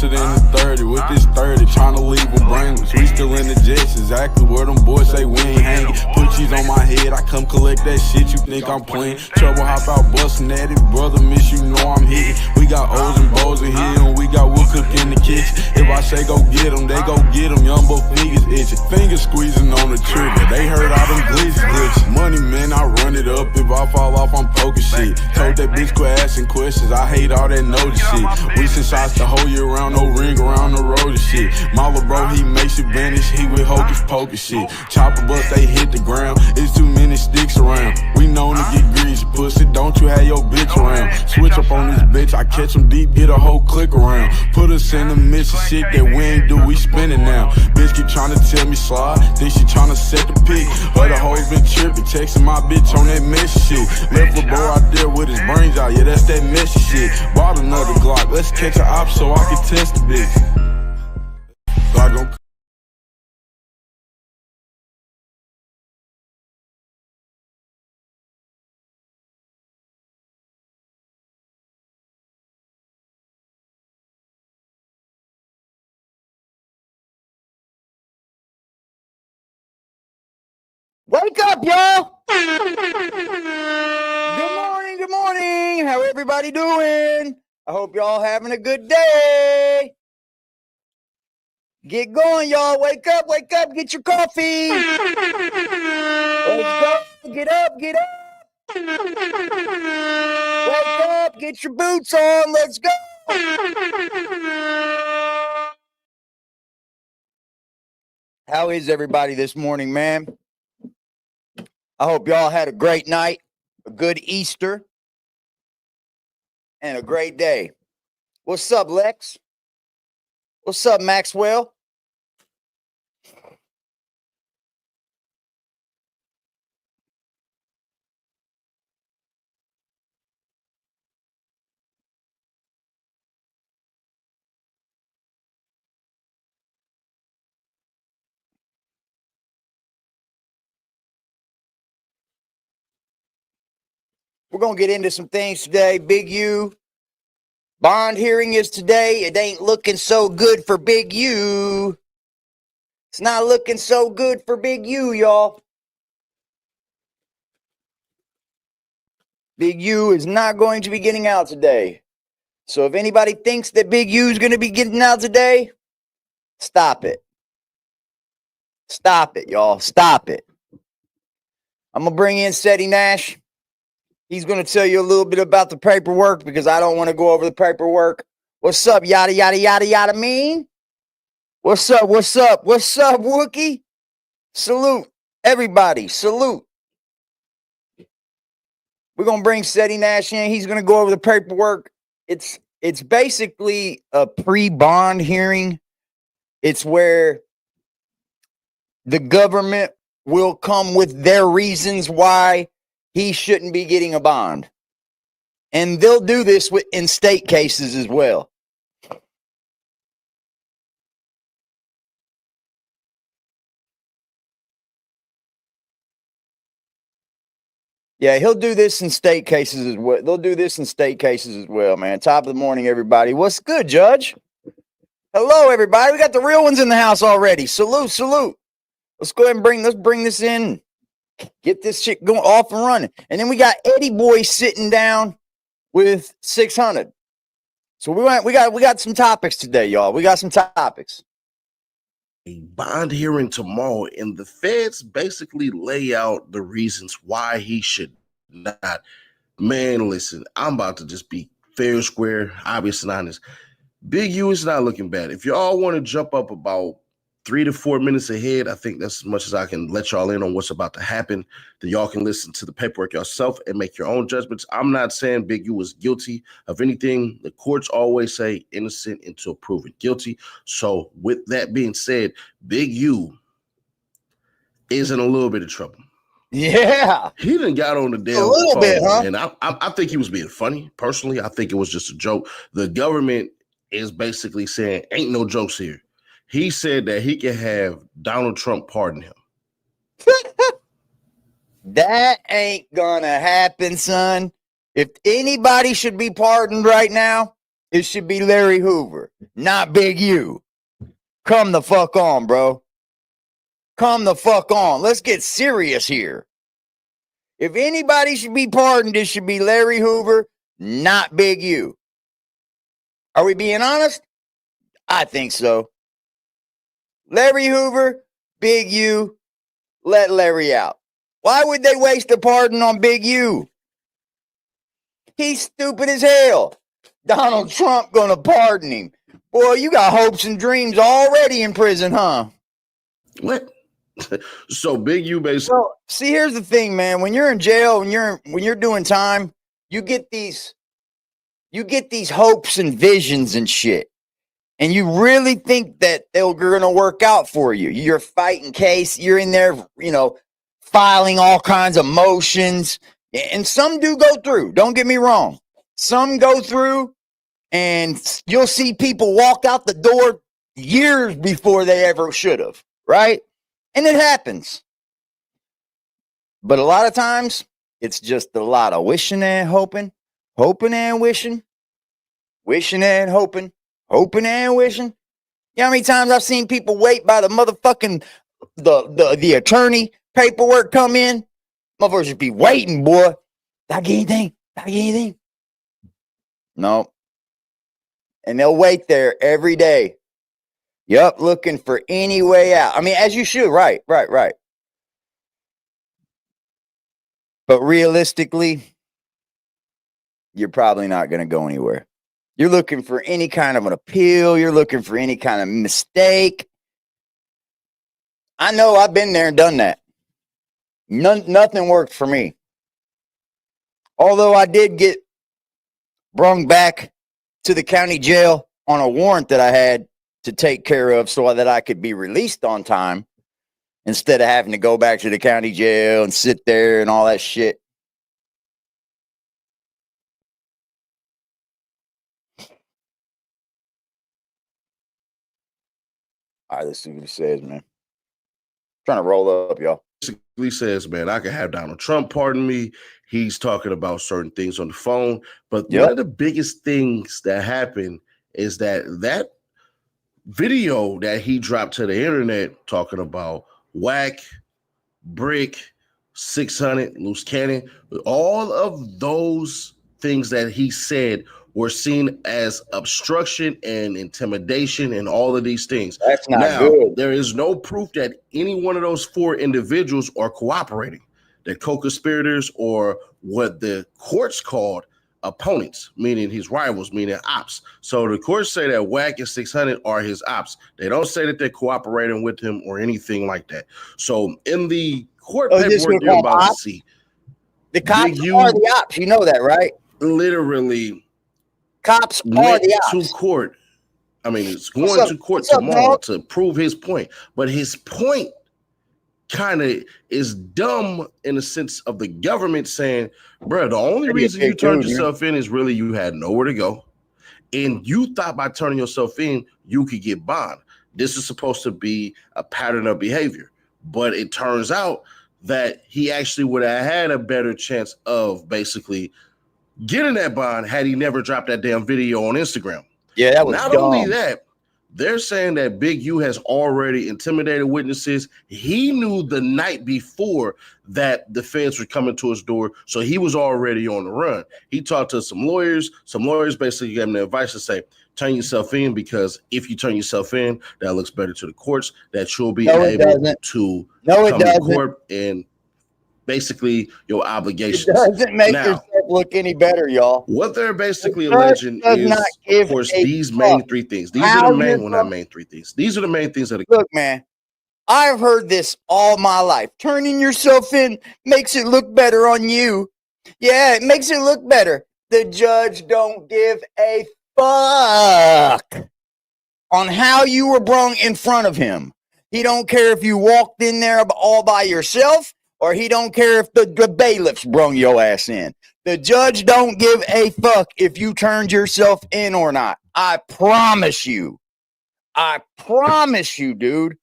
closer than the 30 with this 30, trying to leave them brainless. We still in the jets, exactly where them boys say we ain't hanging. Put cheese on my head, I come collect that shit, you think I'm playing. Trouble hop out bustin' at it, brother, miss you know I'm hitting. We got O's and Bo's in here, and we got wood cook in the kitchen. If I say go get them, they go get them. Young boy fingers itching, fingers squeezing on the trigger. They heard all them glitches glitching. Money man, I run it up. If I fall off, I'm poking shit. Told that bitch quit asking questions. I hate all that notice shit. We send shots the whole year round, no ring around the road and shit. My little bro, he makes it vanish. He with hocus pocus shit. Chopper bust, they hit the ground. It's too many sticks around. We known to get greasy, pussy. Don't you have your bitch around? Switch up on this bitch. I catch them deep, get a whole click around. Put us in the midst of shit that we ain't do. We spinning now. Bitch keep trying to tell me slide. Think she trying to set the pick. Other hoes been tripping, texting my bitch on that mess shit. Left the boy out there with his brains out. Yeah, that's that messy shit. Bought another Glock. Let's catch an op so I can test the bitch. Glock gon' Wake up, y'all! Good morning. How everybody doing? I hope y'all having a good day. Get going, y'all. Wake up, get your coffee. Let's go. Get up. Wake up, get your boots on. Let's go. How is everybody this morning, man? I hope y'all had a great night, a good Easter, and a great day. What's up, Lex? What's up, Maxwell? We're going to get into some things today. Big U. Bond hearing is today. It ain't looking so good for Big U. It's not looking so good for Big U, y'all. Big U is not going to be getting out today. So if anybody thinks that Big U is going to be getting out today, stop it. Stop it, y'all. Stop it. I'm going to bring in Seti Nash. He's going to tell you a little bit about the paperwork because I don't want to go over the paperwork. What's up, yada, yada, yada, yada, mean? What's up, Wookie? Salute. Everybody, salute. We're going to bring Seti Nash in. He's going to go over the paperwork. It's basically a pre-bond hearing. It's where the government will come with their reasons why he shouldn't be getting a bond. And they'll do this in state cases as well. Yeah, he'll do this in state cases as well. They'll do this in state cases as well, man. Top of the morning, everybody. What's good, Judge? Hello, everybody. We got the real ones in the house already. Salute. Let's go ahead and bring this in. Get this shit going off and running. And then we got Eddie Boy sitting down with 600. So we got some topics today, y'all. We got some topics. A bond hearing tomorrow, and the feds basically lay out the reasons why he should not. Man, listen, I'm about to just be fair, square, obvious, and honest. Big U is not looking bad. If y'all want to jump up about 3 to 4 minutes ahead, I think that's as much as I can let y'all in on what's about to happen. Then y'all can listen to the paperwork yourself and make your own judgments. I'm not saying Big U was guilty of anything. The courts always say innocent until proven guilty. So with that being said, Big U is in a little bit of trouble. Yeah. He done got on the damn a little phone, bit, huh? And I think he was being funny. Personally, I think it was just a joke. The government is basically saying, ain't no jokes here. He said that he can have Donald Trump pardon him. That ain't gonna happen, son. If anybody should be pardoned right now, It should be Larry Hoover, not Big U. Come the fuck on, bro. Come the fuck on. Let's get serious here. If anybody should be pardoned, it should be Larry Hoover, not Big U. Are we being honest? I think so. Larry Hoover, Big U, let Larry out. Why would they waste a pardon on Big U? He's stupid as hell. Donald Trump gonna pardon him. Boy, you got hopes and dreams already in prison, huh? What? So Big U basically. Well, see, here's the thing, man. When you're in jail, when you're doing time, you get these hopes and visions and shit. And you really think that they're going to work out for you. You're fighting case. You're in there, filing all kinds of motions. And some do go through. Don't get me wrong. Some go through, and you'll see people walk out the door years before they ever should have, right? And it happens. But a lot of times, it's just a lot of wishing and hoping, hoping and wishing, wishing and hoping. Hoping and wishing. You know how many times I've seen people wait by the motherfucking the attorney paperwork come in? Motherfuckers just be waiting, boy. Did I get anything? Did I get anything? No. And they'll wait there every day. Yup, looking for any way out. I mean, as you should, right. But realistically, you're probably not going to go anywhere. You're looking for any kind of an appeal. You're looking for any kind of mistake. I know I've been there and done that. Nothing worked for me. Although I did get brung back to the county jail on a warrant that I had to take care of so that I could be released on time instead of having to go back to the county jail and sit there and all that shit. All right, let's see what he says, man. Trying to roll up, y'all. Basically says, man, I can have Donald Trump pardon me. He's talking about certain things on the phone. But one of the biggest things that happened is that video that he dropped to the internet talking about whack, brick, 600, loose cannon, all of those things that he said were seen as obstruction and intimidation and all of these things. That's not good. There is no proof that any one of those four individuals are cooperating. They're co-conspirators, or what the courts called opponents, meaning his rivals, meaning ops. So the courts say that Wack and 600 are his ops. They don't say that they're cooperating with him or anything like that. So in the court paperwork you're about to see, the cops are the ops. You know that, right? Literally. Cops are the ops. To court. I mean, it's going to court tomorrow to prove his point. But his point kind of is dumb in the sense of the government saying, bro, the only reason you turned yourself in is really you had nowhere to go. And you thought by turning yourself in, you could get bond. This is supposed to be a pattern of behavior. But it turns out that he actually would have had a better chance of basically getting that bond had he never dropped that damn video on Instagram. Yeah, that was not dumb. Only that, they're saying that Big U has already intimidated witnesses. He knew the night before that the feds were coming to his door, so he was already on the run. He talked to some lawyers. Some lawyers basically gave him the advice to say, turn yourself in, because if you turn yourself in, that looks better to the courts, that you'll be able to come to court and basically your obligations. It doesn't make yourself look any better, y'all. What they're basically alleging is, of course, these main three things. These are the main, well, not main three things. These are the main things that are. Look, man, I've heard this all my life. Turning yourself in makes it look better on you. Yeah, it makes it look better. The judge don't give a fuck on how you were brung in front of him. He don't care if you walked in there all by yourself, or he don't care if the bailiffs brung your ass in. The judge don't give a fuck if you turned yourself in or not. I promise you. I promise you, dude.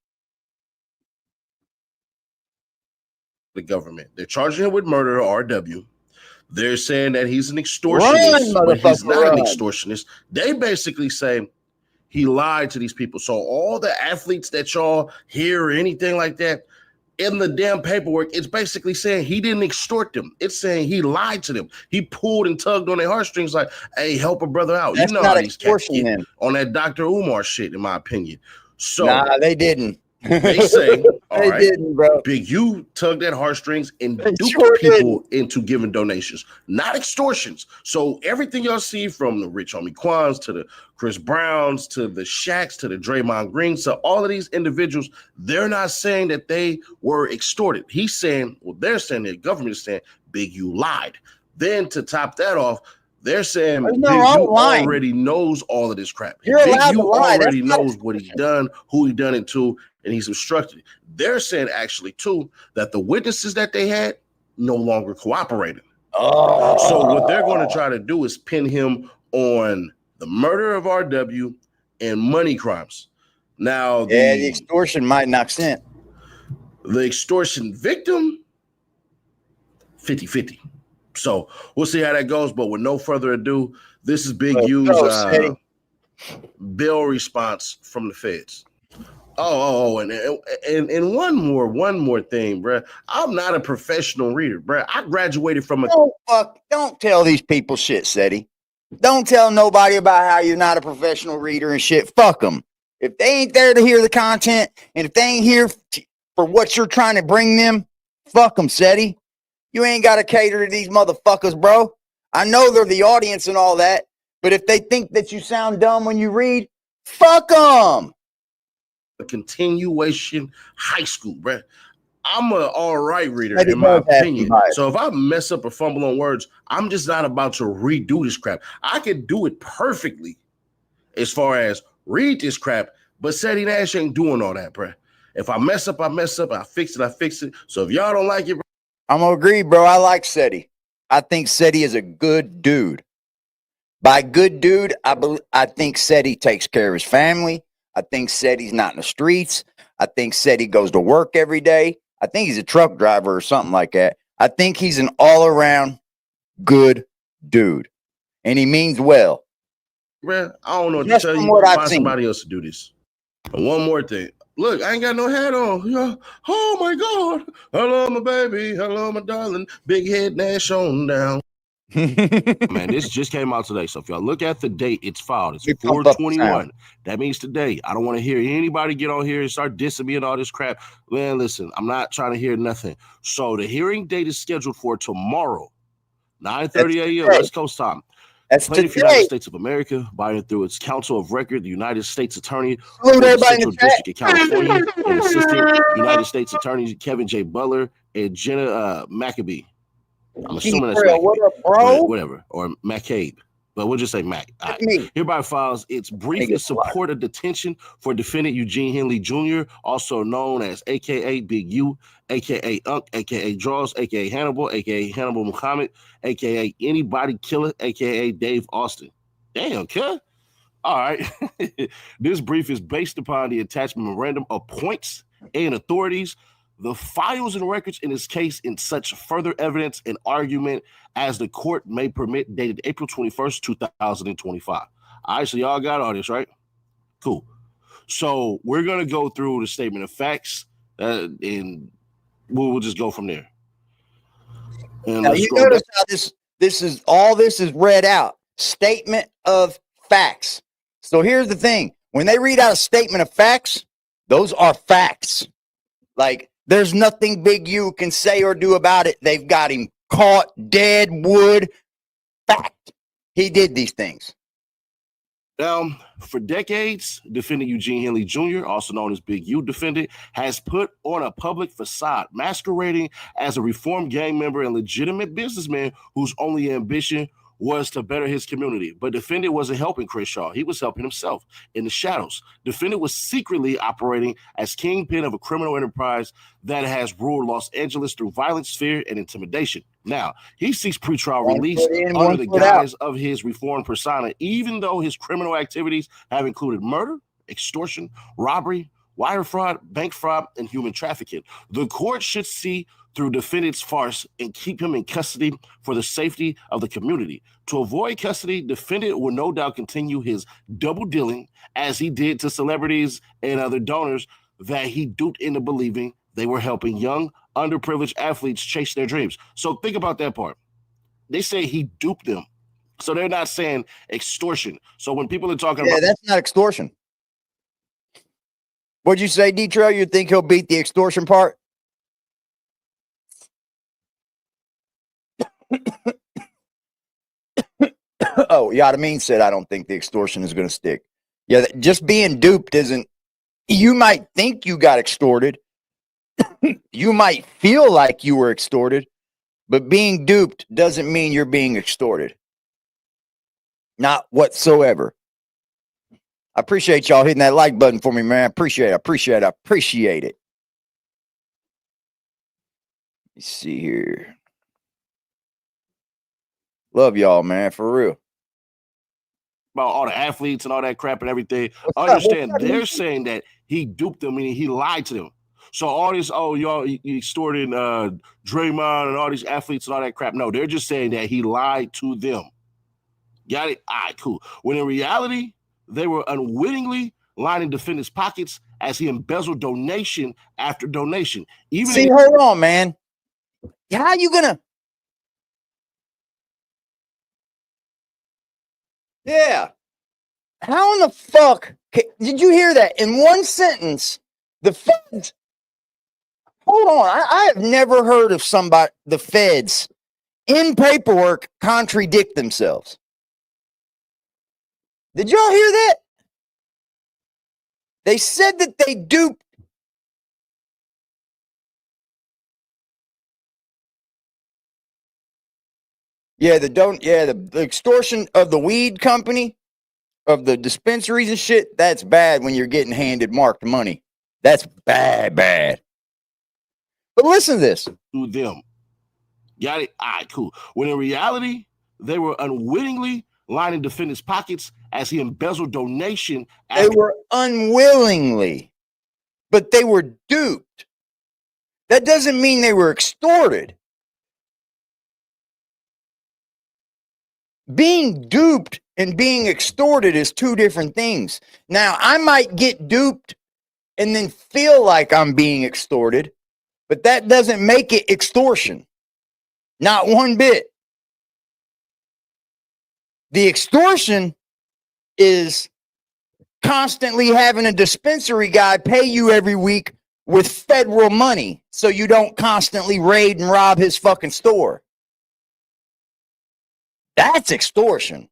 The government. They're charging him with murder, RW. They're saying that he's an Run, extortionist, but he's motherfucker, not an run. extortionist. They basically say he lied to these people. So all the athletes that y'all hear or anything like that, in the damn paperwork, it's basically saying he didn't extort them. It's saying he lied to them. He pulled and tugged on their heartstrings like, hey, help a brother out. That's you know not how these cats extortion get then. on that Dr. Umar shit, in my opinion. So Nah, they didn't. they say, all They right, didn't, bro. Big U tugged at heartstrings and They duped sure people into giving donations, not extortions. So everything y'all see from the Rich Homie Quans to the Chris Browns to the Shaqs to the Draymond Greens to all of these individuals, they're not saying that they were extorted. He's saying, well, they're saying, the government is saying Big U lied. Then to top that off, they're saying There's Big no wrong U lying. already knows all of this crap. You're Big allowed to U lie. That's already not knows what he's done, who he done it to, and he's obstructed. They're saying actually too that the witnesses that they had no longer cooperated. Oh. So what they're going to try to do is pin him on the murder of RW and money crimes. Now the extortion might knock cent. The extortion victim 50-50. So we'll see how that goes. But with no further ado, this is Big U's bill response from the feds. And one more thing, bro. I'm not a professional reader, bro. I graduated from a. Don't tell these people shit, Seti. Don't tell nobody about how you're not a professional reader and shit. Fuck them. If they ain't there to hear the content, and if they ain't here for what you're trying to bring them, fuck them, Seti. You ain't got to cater to these motherfuckers, bro. I know they're the audience and all that, but if they think that you sound dumb when you read, fuck them. A continuation high school, bro. I'm an all right reader in my opinion. So if I mess up or fumble on words, I'm just not about to redo this crap. I could do it perfectly as far as read this crap, but Seti Nash ain't doing all that, bro. If I mess up, I mess up. I fix it. So if y'all don't like it, bro, I'm gonna agree, bro. I like Seti. I think Seti is a good dude. By good dude, I think Seti takes care of his family. I think Seti's not in the streets. I think Seti goes to work every day. I think he's a truck driver or something like that. I think he's an all-around good dude. And he means well. Bro, I don't know what to tell you. Find somebody else to do this. And one more thing. Look, I ain't got no hat on. Oh, my God. Hello, my baby. Hello, my darling. Big head Nash on down. Man, this just came out today. So if y'all look at the date, it's filed. It's 4/21. That means today. I don't want to hear anybody get on here and start dissing me and all this crap. Man, listen, I'm not trying to hear nothing. So the hearing date is scheduled for tomorrow, 9:30 a.m. West Coast time. That's Plaintiff, United States of America, by through its counsel of record, the United States Attorney for the Central District of California, and Assistant United States Attorneys Kevin J. Butler and Jenna Maccabee. I'm assuming that's Maccabee. What up, bro? Whatever, or McCabe. But we'll just say Mac. Right. Hereby files its brief in support of detention for defendant Eugene Henley Jr., also known as a.k.a. Big U, a.k.a. Unc, a.k.a. Draws, a.k.a. Hannibal, a.k.a. Hannibal Muhammad, a.k.a. Anybody Killer, a.k.a. Dave Austin. Damn, kid. All right. This brief is based upon the attachment memorandum of points and authorities, the files and records in this case, in such further evidence and argument as the court may permit, dated April 21st, 2025. All right, so y'all got all this, right? Cool. So we're going to go through the statement of facts, and we'll just go from there. And now, you notice how this is read out. Statement of facts. So here's the thing. When they read out a statement of facts, those are facts. Like, there's nothing Big U can say or do about it. They've got him caught, dead, wood. Fact. He did these things. For decades, defendant Eugene Henley Jr., also known as Big U defendant, has put on a public facade, masquerading as a reformed gang member and legitimate businessman whose only ambition was to better his community. But defendant wasn't helping Chris Shaw. He was helping himself in the shadows. Defendant was secretly operating as kingpin of a criminal enterprise that has ruled Los Angeles through violence, fear, and intimidation. Now, he seeks pretrial release under the guise of his reformed persona, even though his criminal activities have included murder, extortion, robbery, wire fraud, bank fraud, and human trafficking. The court should see through defendant's farce and keep him in custody for the safety of the community. To avoid custody, defendant will no doubt continue his double dealing as he did to celebrities and other donors that he duped into believing they were helping young, underprivileged athletes chase their dreams. So think about that part. They say he duped them. So they're not saying extortion. So when people are talking about... that's not extortion. What'd you say, D-Trail? You think he'll beat the extortion part? Oh, Yadameen said, I don't think the extortion is going to stick. Yeah, just being duped isn't... You might think you got extorted. You might feel like you were extorted, but being duped doesn't mean you're being extorted. Not whatsoever. I appreciate y'all hitting that like button for me, man. I appreciate it. Let's see here. Love y'all, man, for real. About all the athletes and all that crap and everything. Understand, they're saying that he duped them, meaning he lied to them. So all this, y'all, you extorted Draymond and all these athletes and all that crap. No, they're just saying that he lied to them. Got it? All right, cool. When in reality, they were unwittingly lining defendants' pockets as he embezzled donation after donation. Hold on, man. How you gonna? Yeah. How in the fuck did you hear that in one sentence? The feds. Hold on. I have never heard of the feds in paperwork contradict themselves. Did y'all hear that? They said that they duped. The extortion of the weed company, of the dispensaries and shit, that's bad when you're getting handed marked money. That's bad. But listen to this. To them. Got it? All right, cool. When in reality, they were unwittingly lining defendants' pockets as he embezzled donation. They were unwillingly, but they were duped. That doesn't mean they were extorted. Being duped and being extorted is two different things. Now, I might get duped and then feel like I'm being extorted, but that doesn't make it extortion. Not one bit. The extortion is constantly having a dispensary guy pay you every week with federal money so you don't constantly raid and rob his fucking store. That's extortion.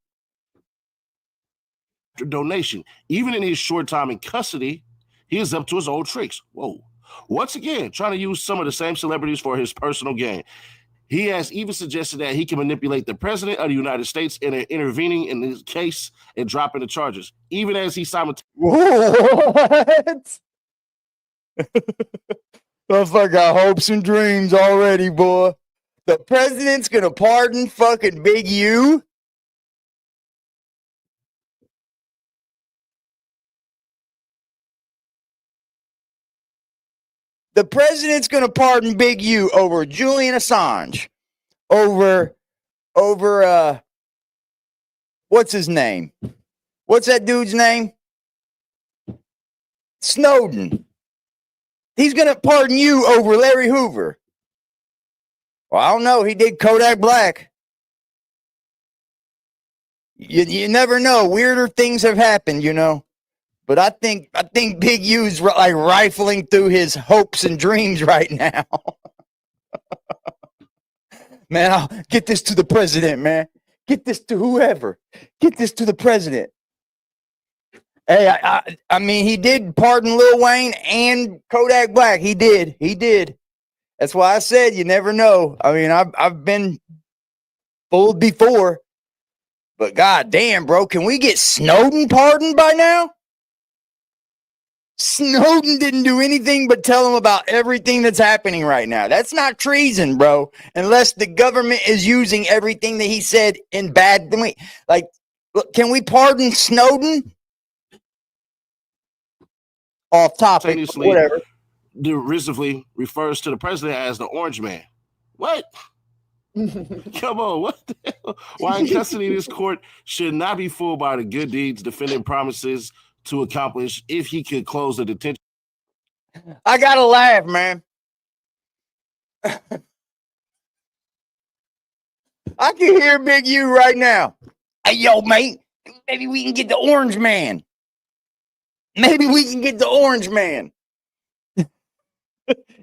Donation. Even in his short time in custody, he is up to his old tricks. Whoa. Once again, trying to use some of the same celebrities for his personal gain. He has even suggested that he can manipulate the president of the United States in intervening in his case and dropping the charges, even as he simultaneously... What? Motherfucker got hopes and dreams already, boy. The president's gonna pardon fucking Big U? The president's gonna pardon Big U over Julian Assange, over what's his name? What's that dude's name? Snowden. He's gonna pardon you over Larry Hoover. Well, I don't know. He did Kodak Black. You never know. Weirder things have happened, you know. But I think Big U's like rifling through his hopes and dreams right now. Man, I'll get this to the president, man. Get this to whoever. Get this to the president. Hey, I mean, he did pardon Lil Wayne and Kodak Black. He did. That's why I said you never know. I mean, I've been fooled before. But goddamn, bro, can we get Snowden pardoned by now? Snowden didn't do anything but tell him about everything that's happening right now. That's not treason, bro. Unless the government is using everything that he said in bad. Like, look, can we pardon Snowden? off topic, but whatever. Derisively refers to the president as the orange man. What? Come on, what the hell? Why in custody, this court should not be fooled by the good deeds defendant promises to accomplish if he could close the detention. I gotta laugh, man. I can hear Big U right now. Hey, yo, mate, maybe we can get the orange man. Maybe we can get the orange man.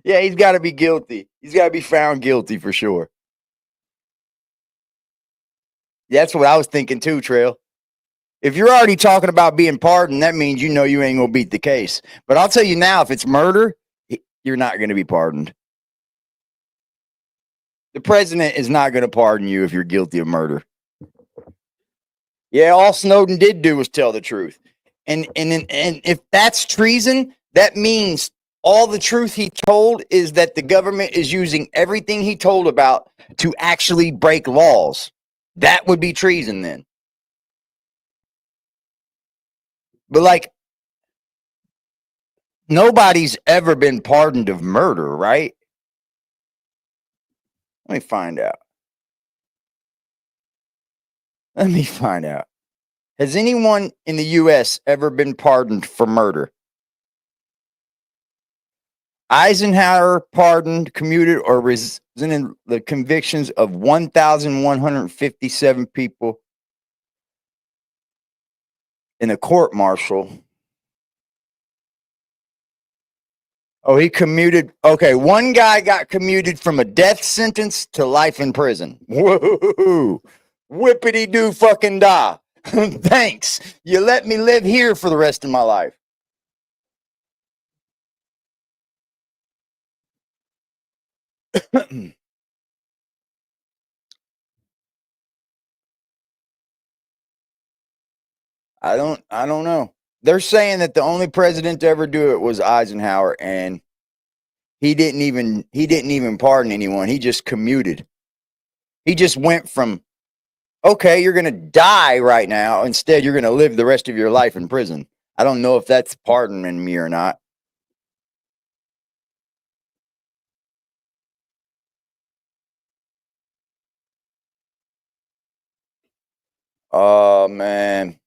Yeah, he's got to be guilty. He's got to be found guilty for sure. That's what I was thinking too, Trail. If you're already talking about being pardoned, that means you know you ain't going to beat the case. But I'll tell you now, if it's murder, you're not going to be pardoned. The president is not going to pardon you if you're guilty of murder. Yeah, all Snowden did do was tell the truth. And if that's treason, that means all the truth he told is that the government is using everything he told about to actually break laws. That would be treason then. But like, nobody's ever been pardoned of murder, right? Let me find out. Has anyone in the U.S. ever been pardoned for murder? Eisenhower pardoned, commuted, or rescinded the convictions of 1,157 people in a court martial. Oh, he commuted. Okay, one guy got commuted from a death sentence to life in prison. Whoa, whippity doo fucking da. Thanks. You let me live here for the rest of my life. I don't know. They're saying that the only president to ever do it was Eisenhower, and he didn't even pardon anyone. He just commuted. He just went from, okay, you're going to die right now. Instead, you're going to live the rest of your life in prison. I don't know if that's pardoning me or not. Oh, man.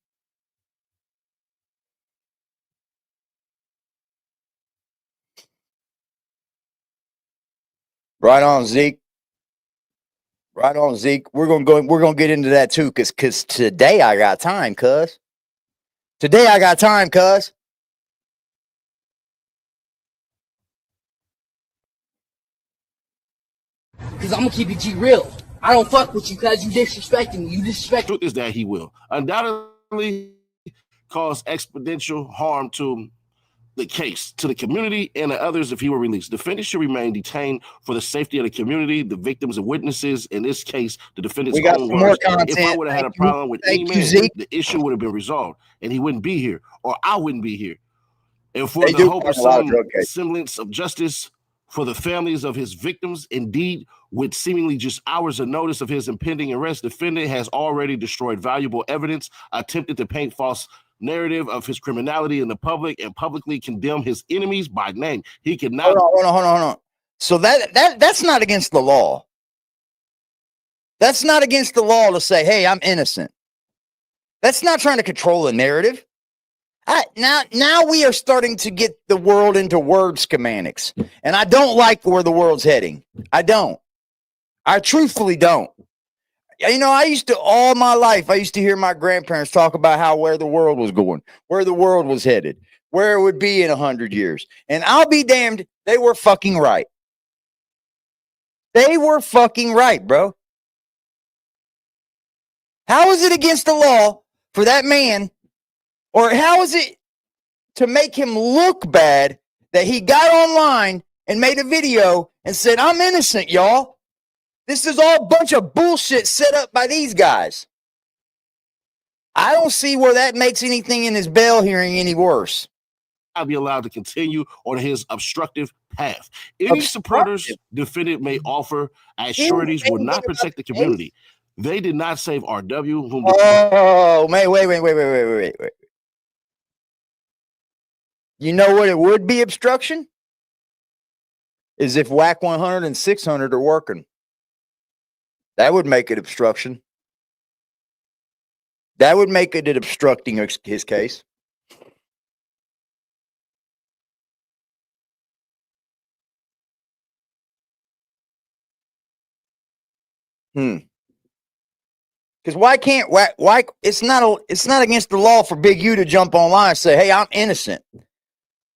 Right on, Zeke. Right on, Zeke. We're gonna get into that too, cause today I got time, cuz. Today I got time, cuz. Cause I'm gonna keep it G real. I don't fuck with you cause you disrespecting me. You disrespect. Truth is that he will undoubtedly cause exponential harm to the case, to the community, and to others if he were released. Defendants should remain detained for the safety of the community, the victims and witnesses. In this case, the defendant's own words. If I would have had a problem with any man, the issue would have been resolved, and he wouldn't be here, or I wouldn't be here. And for the hope of some semblance of justice for the families of his victims, indeed, with seemingly just hours of notice of his impending arrest, the defendant has already destroyed valuable evidence, attempted to paint false narrative of his criminality in the public, and publicly condemn his enemies by name. He cannot. Hold on. So that's not against the law. That's not against the law to say, hey, I'm innocent. That's not trying to control the narrative. Now we are starting to get the world into word schematics, and I don't like where the world's heading. I truthfully don't. You know, all my life, I used to hear my grandparents talk about where the world was going, where the world was headed, where it would be in 100 years. And I'll be damned, they were fucking right. They were fucking right, bro. How is it against the law for that man, or how is it to make him look bad that he got online and made a video and said, I'm innocent, y'all? This is all a bunch of bullshit set up by these guys. I don't see where that makes anything in his bail hearing any worse. I'll be allowed to continue on his obstructive path. Any supporters defendant may offer as sureties would not protect the community. They did not save RW. Wait. You know what it would be obstruction? Is if WAC 100 and 600 are working. That would make it obstruction. That would make it obstructing his case. Because why can't why it's not against the law for Big U to jump online and say, hey, I'm innocent.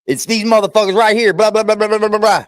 It's these motherfuckers right here, blah, blah, blah, blah, blah, blah, blah.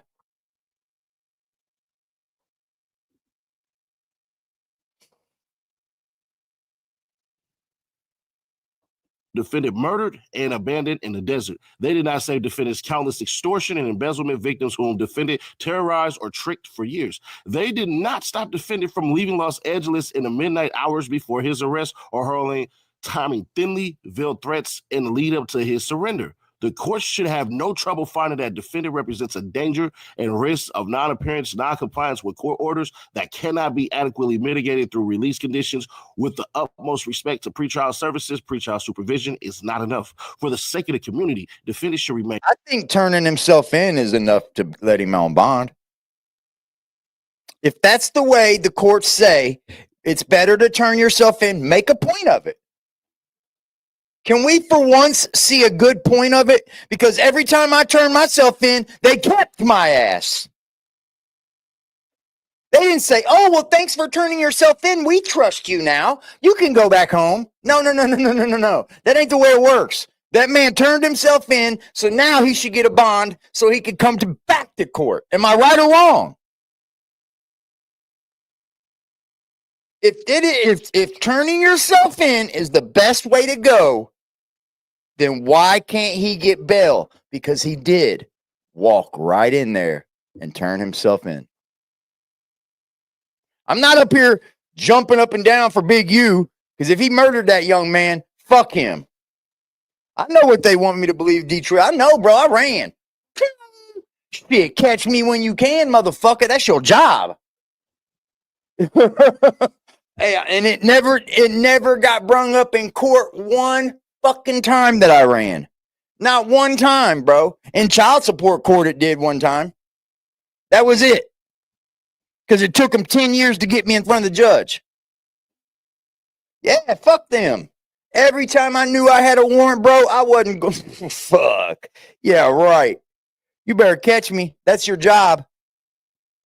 Defendant murdered and abandoned in the desert. They did not save defendant's countless extortion and embezzlement victims whom defendant terrorized or tricked for years. They did not stop defendant from leaving Los Angeles in the midnight hours before his arrest or hurling timing thinly veiled threats in the lead up to his surrender. The court should have no trouble finding that defendant represents a danger and risk of non-appearance, non-compliance with court orders that cannot be adequately mitigated through release conditions. With the utmost respect to pretrial services, pretrial supervision is not enough. For the sake of the community, defendant should remain. I think turning himself in is enough to let him on bond. If that's the way the courts say, it's better to turn yourself in, make a point of it. Can we for once see a good point of it? Because every time I turned myself in, they kept my ass. They didn't say, oh, well, thanks for turning yourself in. We trust you now. You can go back home. No. That ain't the way it works. That man turned himself in, so now he should get a bond so he could come back to court. Am I right or wrong? If turning yourself in is the best way to go, then why can't he get bail? Because he did walk right in there and turn himself in. I'm not up here jumping up and down for Big U, because if he murdered that young man, fuck him. I know what they want me to believe, Detroit. I know, bro. I ran. Shit, catch me when you can, motherfucker. That's your job. Hey, and it never got brung up in court one fucking time that I ran. Not one time, bro. In child support court, it did one time. That was it. Because it took them 10 years to get me in front of the judge. Yeah, fuck them. Every time I knew I had a warrant, bro, I wasn't going, fuck. Yeah, right. You better catch me. That's your job.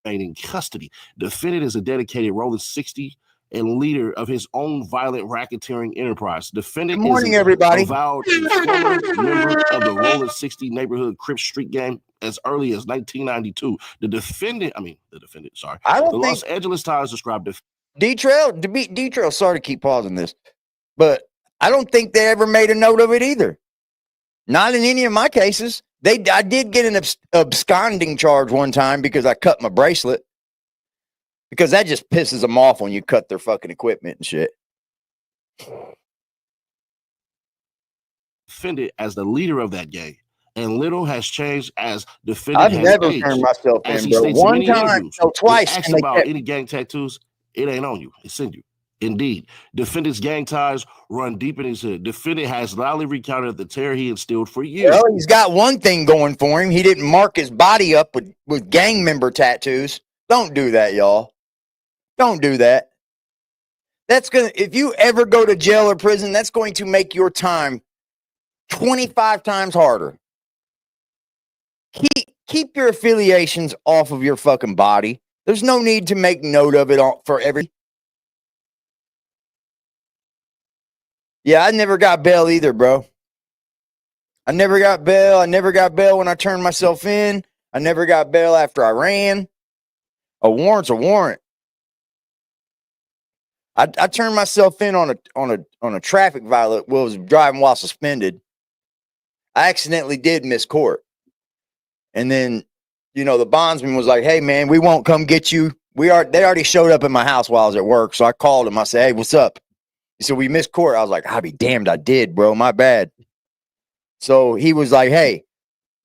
In custody. Defendant is a dedicated Rolling 60 and leader of his own violent racketeering enterprise. Defendant Good morning, is everybody. Avowed former member of the Rolling 60 neighborhood Crip Street gang as early as 1992. The defendant, sorry. I don't the think Los Angeles Times described D-Trail, sorry to keep pausing this, but I don't think they ever made a note of it either. Not in any of my cases. I did get an absconding charge one time because I cut my bracelet. Because that just pisses them off when you cut their fucking equipment and shit. defendant as the leader of that gang. And little has changed as defendant I've has never aged. turned myself As in, he bro. states in One many time, interviews, no, twice. when asked And they about kept any gang tattoos, it ain't on you. It's in you. Indeed, defendant's gang ties run deep in his hood. Defendant has loudly recounted the terror he instilled for years. Well, he's got one thing going for him. He didn't mark his body up with gang member tattoos. Don't do that, y'all. Don't do that. That's gonna, if you ever go to jail or prison, that's going to make your time 25 times harder. Keep your affiliations off of your fucking body. There's no need to make note of it all for every. Yeah, I never got bail either, bro. I never got bail. I never got bail when I turned myself in. I never got bail after I ran. A warrant's a warrant. I turned myself in on a traffic violation. Well, I was driving while suspended. I accidentally did miss court. And then, the bondsman was like, hey, man, we won't come get you. They already showed up at my house while I was at work. So I called him. I said, hey, what's up? He said, we missed court. I was like, I'll be damned. I did, bro. My bad. So he was like, hey.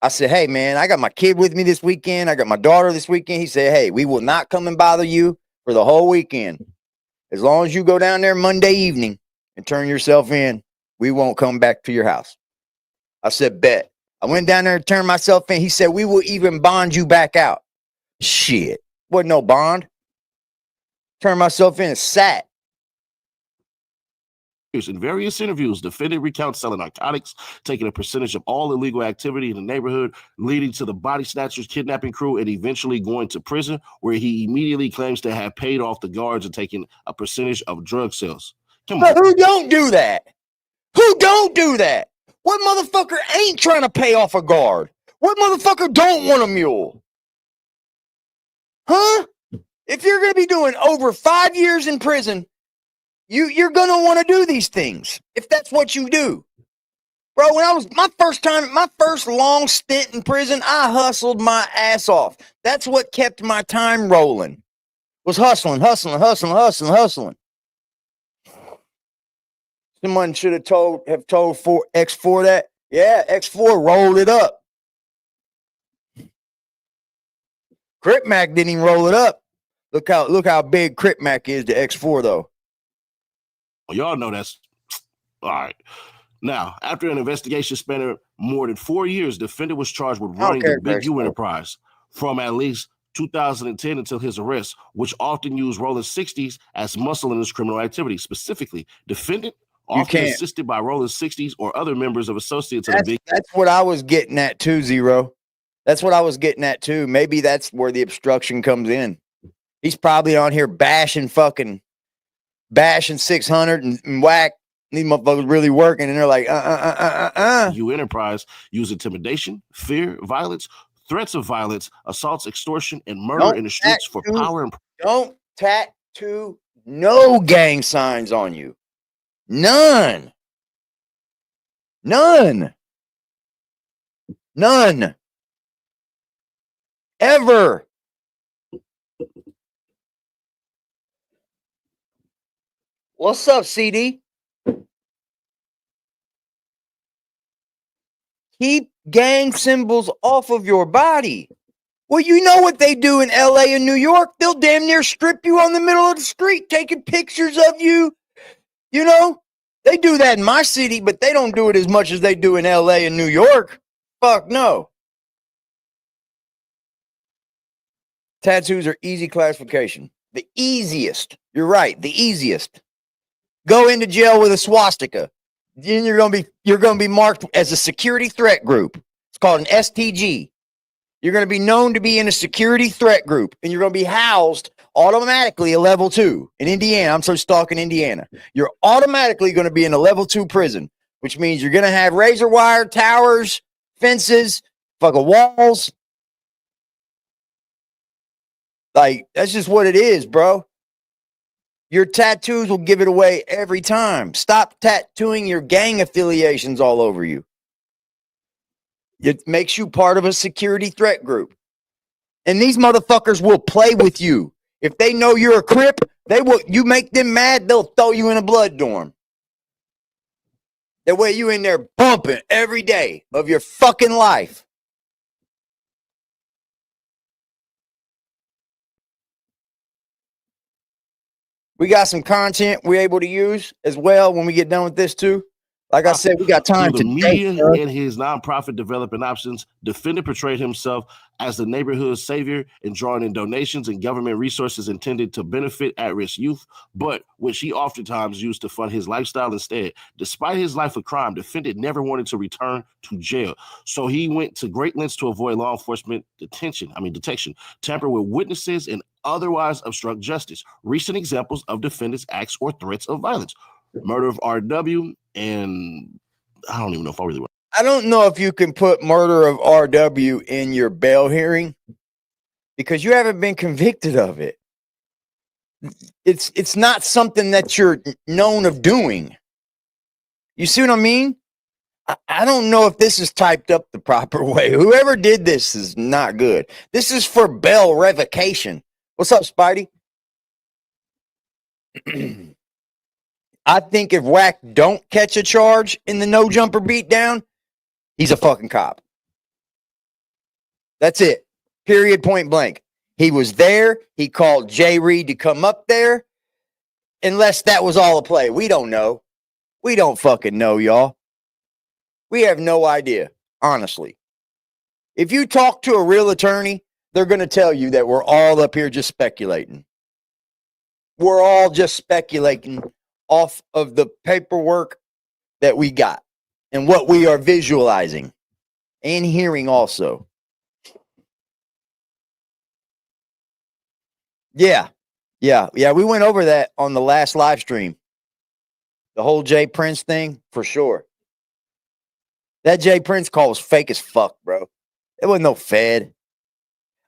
I said, hey, man, I got my kid with me this weekend. I got my daughter this weekend. He said, hey, we will not come and bother you for the whole weekend. As long as you go down there Monday evening and turn yourself in, we won't come back to your house. I said, bet. I went down there and turned myself in. He said, we will even bond you back out. Shit. Wasn't no bond. Turned myself in and sat. In various interviews, defendant recounts selling narcotics, taking a percentage of all illegal activity in the neighborhood, leading to the body snatchers kidnapping crew, and eventually going to prison, where he immediately claims to have paid off the guards and taken a percentage of drug sales. Come on. But who don't do that? Who don't do that? What motherfucker ain't trying to pay off a guard? What motherfucker don't want a mule? Huh? If you're going to be doing over 5 years in prison, you're going to want to do these things if that's what you do. Bro, when I was my first long stint in prison, I hustled my ass off. That's what kept my time rolling. Was hustling. Someone should have told X4 that. Yeah, X4 rolled it up. Crip Mac didn't even roll it up. Look how big Crip Mac is to X4 though. Well, y'all know that's all right. Now, after an investigation spanning more than 4 years, the defendant was charged with running the Big U enterprise from at least 2010 until his arrest, which often used rolling 60s as muscle in his criminal activity. Specifically, defendant often assisted by rolling 60s or other members of associates of the Big. That's what I was getting at too, Zero. That's what I was getting at too. Maybe that's where the obstruction comes in. He's probably on here bashing 600 and whack. These motherfuckers really working, and they're like, You enterprise use intimidation, fear, violence, threats of violence, assaults, extortion, and murder in the streets for power and. Don't tattoo no gang signs on you. None. Ever. What's up, CD? Keep gang symbols off of your body. Well, you know what they do in LA and New York? They'll damn near strip you on the middle of the street, taking pictures of you. You know, they do that in my city, but they don't do it as much as they do in LA and New York. Fuck no. Tattoos are easy classification. The easiest. You're right. The easiest. Go into jail with a swastika. Then you're gonna be marked as a security threat group. It's called an STG. You're gonna be known to be in a security threat group, and you're gonna be housed automatically a level 2 in Indiana. I'm so stuck in Indiana. You're automatically gonna be in a level 2 prison, which means you're gonna have razor wire, towers, fences, fucking walls. Like, that's just what it is, bro. Your tattoos will give it away every time. Stop tattooing your gang affiliations all over you. It makes you part of a security threat group. And these motherfuckers will play with you. If they know you're a Crip, you make them mad, they'll throw you in a blood dorm. That way you in there bumping every day of your fucking life. We got some content we're able to use as well when we get done with this too. Like I said, we got time to the media and his nonprofit development options. Defendant portrayed himself as the neighborhood savior and drawing in donations and government resources intended to benefit at-risk youth, but which he oftentimes used to fund his lifestyle instead. Despite his life of crime, defendant never wanted to return to jail, so he went to great lengths to avoid law enforcement detection, tamper with witnesses, and otherwise obstruct justice. Recent examples of defendant's acts or threats of violence: murder of RW, and I don't even know if I really want. I don't know if you can put murder of RW in your bail hearing because you haven't been convicted of it. It's not something that you're known of doing. You see what I mean? I don't know if this is typed up the proper way. Whoever did this is not good. This is for bail revocation. What's up, Spidey? I think if Wack don't catch a charge in the no jumper beatdown, he's a fucking cop. That's it. Period, point blank. He was there. He called Jay Reed to come up there. Unless that was all a play. We don't know. We don't fucking know, y'all. We have no idea. honestly. If you talk to a real attorney, they're going to tell you that we're all up here just speculating. We're all just speculating off of the paperwork that we got and what we are visualizing and hearing also. Yeah. We went over that on the last live stream. The whole Jay Prince thing, for sure. That Jay Prince call was fake as fuck, bro. It wasn't no Fed.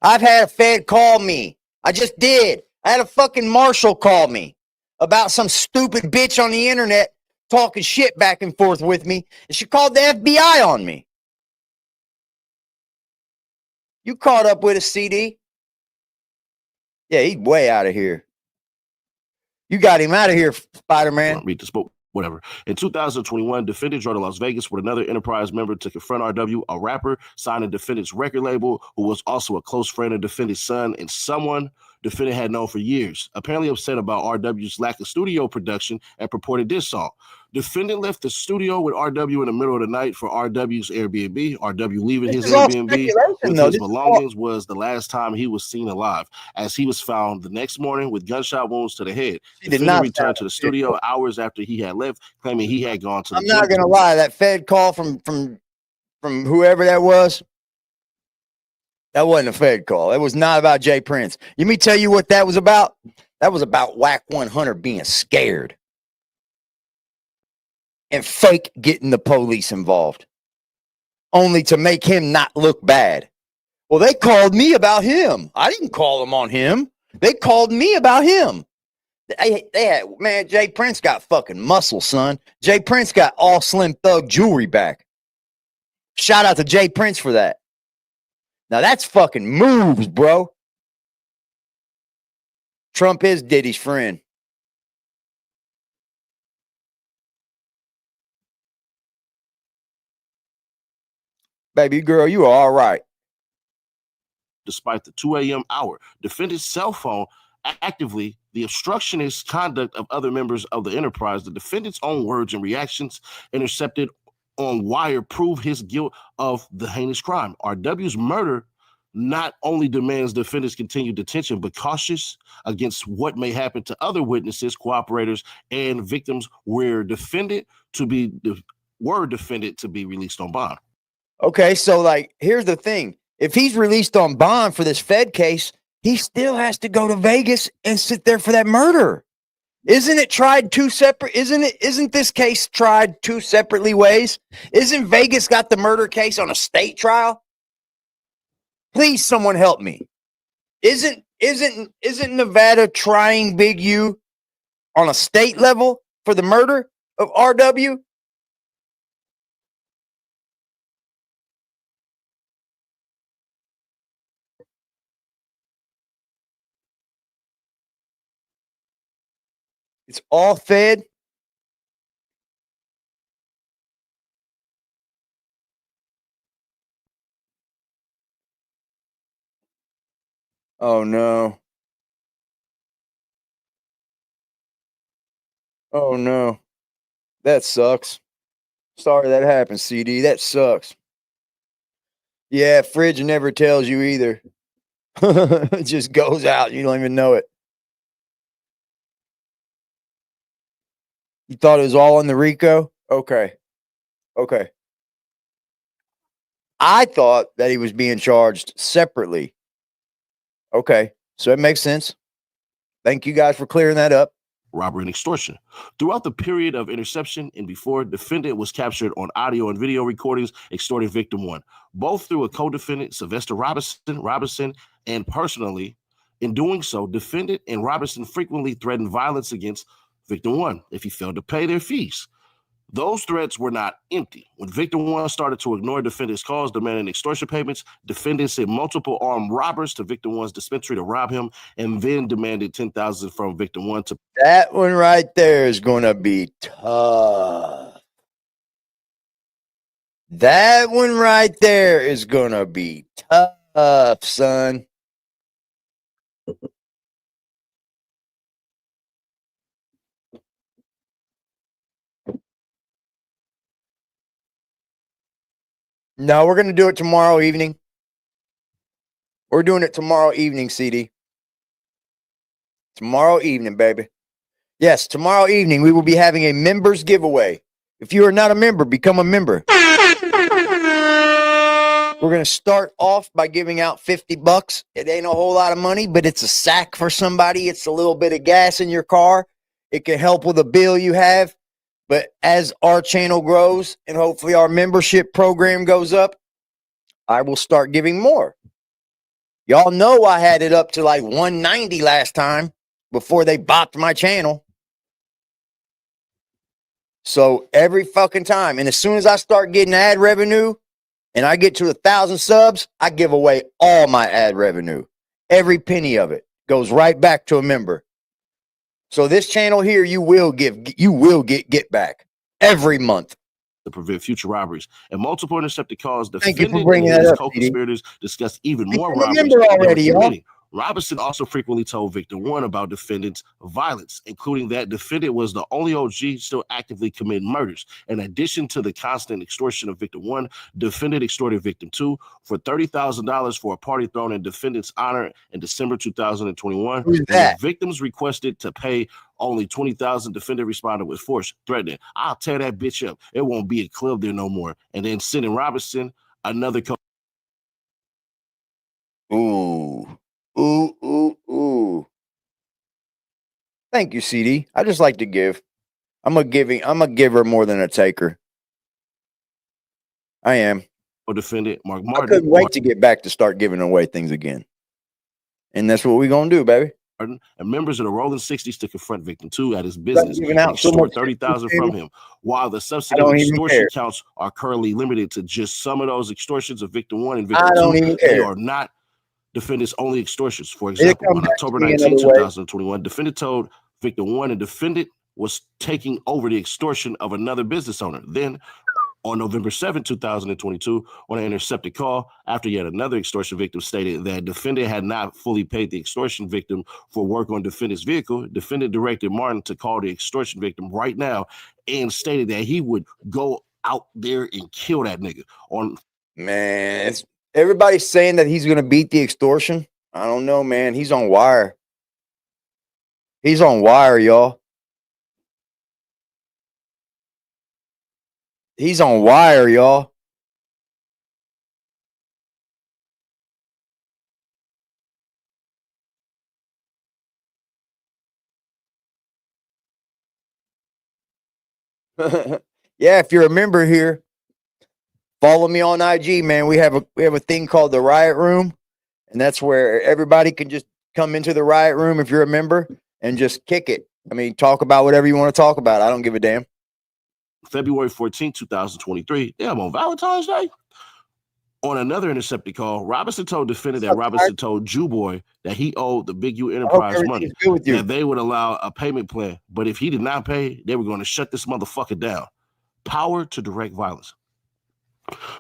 I've had a Fed call me. I just did. I had a fucking marshal call me about some stupid bitch on the internet talking shit back and forth with me. And she called the FBI on me. You caught up with a CD? Yeah, he's way out of here. You got him out of here, Spider-Man. Read this book. Whatever. In 2021, defendant drove to Las Vegas with another Enterprise member to confront RW, a rapper signed a defendant's record label who was also a close friend of defendant's son and someone defendant had known for years. Apparently upset about RW's lack of studio production and purported diss song. Defendant left the studio with RW in the middle of the night for RW's Airbnb. RW leaving his Airbnb with his belongings was the last time he was seen alive, as he was found the next morning with gunshot wounds to the head. Defendant returned to the studio hours after he had left, claiming he had gone to the gym. I'm not going to lie. That Fed call from whoever that was, that wasn't a Fed call. It was not about Jay Prince. Let me tell you what that was about. That was about Whack 100 being scared and fake getting the police involved, only to make him not look bad. Well, they called me about him. I didn't call them on him. They called me about him. They had, man, Jay Prince got fucking muscle, son. Jay Prince got all Slim Thug jewelry back. Shout out to Jay Prince for that. Now that's fucking moves, bro. Trump is Diddy's friend. Baby girl, you are all right. Despite the 2 a.m. hour, defendant's cell phone actively the obstructionist conduct of other members of the Enterprise. The defendant's own words and reactions intercepted on wire prove his guilt of the heinous crime. RW's murder not only demands defendants continued detention, but cautious against what may happen to other witnesses, cooperators, and victims were defended to be released on bond. Okay, so like, here's the thing. If he's released on bond for this Fed case, he still has to go to Vegas and sit there for that murder. Isn't it tried two separate? Isn't this case tried two separately ways? Isn't Vegas got the murder case on a state trial? Please, someone help me. Isn't Nevada trying Big U on a state level for the murder of RW? It's all Fed. Oh no. Oh no. That sucks. Sorry that happened, CD. That sucks. Yeah, fridge never tells you either. It just goes out. You don't even know it. You thought it was all in the Rico? Okay. I thought that he was being charged separately. Okay. So it makes sense. Thank you guys for clearing that up. Robbery and extortion. Throughout the period of interception and before, defendant was captured on audio and video recordings extorting victim one, both through a co-defendant, Sylvester Robinson, and personally. In doing so, defendant and Robinson frequently threatened violence against victim one if he failed to pay their fees. Those threats were not empty. When victim one started to ignore defendant's calls demanding extortion payments, defendant sent multiple armed robbers to victim one's dispensary to rob him, and then demanded $10,000 from victim one to. That one right there is going to be tough. That one right there is going to be tough, son. No, we're going to do it tomorrow evening. We're doing it tomorrow evening, CD. Tomorrow evening, baby. Yes, tomorrow evening we will be having a members giveaway. If you are not a member, become a member. We're going to start off by giving out $50. It ain't a whole lot of money, but it's a sack for somebody. It's a little bit of gas in your car. It can help with a bill you have. But as our channel grows and hopefully our membership program goes up, I will start giving more. Y'all know I had it up to like 190 last time before they bopped my channel. So every fucking time, and as soon as I start getting ad revenue and I get to 1,000 subs, I give away all my ad revenue. Every penny of it goes right back to a member. So this channel here, you will get back every month. To prevent future robberies. And multiple intercepted calls, the Thank you for bringing that up, co-conspirators discussed even more robberies. robberies Already, y'all. Robinson also frequently told Victim 1 about defendants' violence, including that defendant was the only OG still actively committing murders. In addition to the constant extortion of Victim 1, defendant extorted Victim 2 for $30,000 for a party thrown in defendant's honor in December 2021. Who's that? The victims requested to pay only $20,000. Defendant responded with force, threatening, "I'll tear that bitch up. It won't be a club there no more." And then sending Robinson another Ooh. Thank you, CD. I just like to give. I'm a giver more than a taker. I am. defendant Mark I Martin. couldn't wait to get back to start giving away things again. And that's what we're gonna do, baby. And members of the Rolling 60s to confront Victim 2 at his business giving out and so extort much $30,000 from him. While the substantive don't even extortion care. counts are currently limited to just some of those extortions of Victim 1 and Victim I don't 2, even they care. are not defendant's only extortions. For example, comes on back October to me 19, another way. 2021, defendant told Victim 1 and defendant was taking over the extortion of another business owner. Then on November 7, 2022, on an intercepted call, after yet another extortion victim stated that defendant had not fully paid the extortion victim for work on defendant's vehicle, defendant directed Martin to call the extortion victim right now and stated that he would go out there and kill that nigga. Man, everybody's saying that he's gonna beat the extortion. I don't know, man. He's on wire. He's on wire, y'all. He's on wire, y'all. Yeah, if you're a member here, follow me on IG, man. We have a thing called the Riot Room, and that's where everybody can just come into the Riot Room if you're a member and just kick it. I mean, talk about whatever you want to talk about. I don't give a damn. February 14, 2023, damn, on Valentine's Day. On another intercepted call, Robinson told defendant that Robinson told Jew Boy that he owed the Big U Enterprise money, that they would allow a payment plan, but if he did not pay, they were going to shut this motherfucker down. Power to direct violence.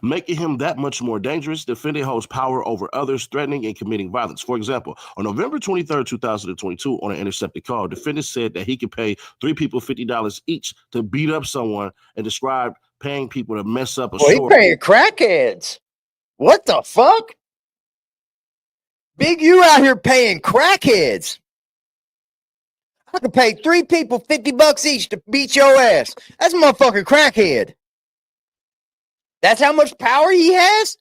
Making him that much more dangerous, defendant holds power over others, threatening and committing violence. For example, on November 23, 2022, on an intercepted call, defendant said that he could pay 3 people $50 each to beat up someone and described paying people to mess up a Well, store. he paying crackheads. What the fuck? Big U out here paying crackheads. I could pay 3 people $50 each to beat your ass. That's a motherfucking crackhead. That's how much power he has?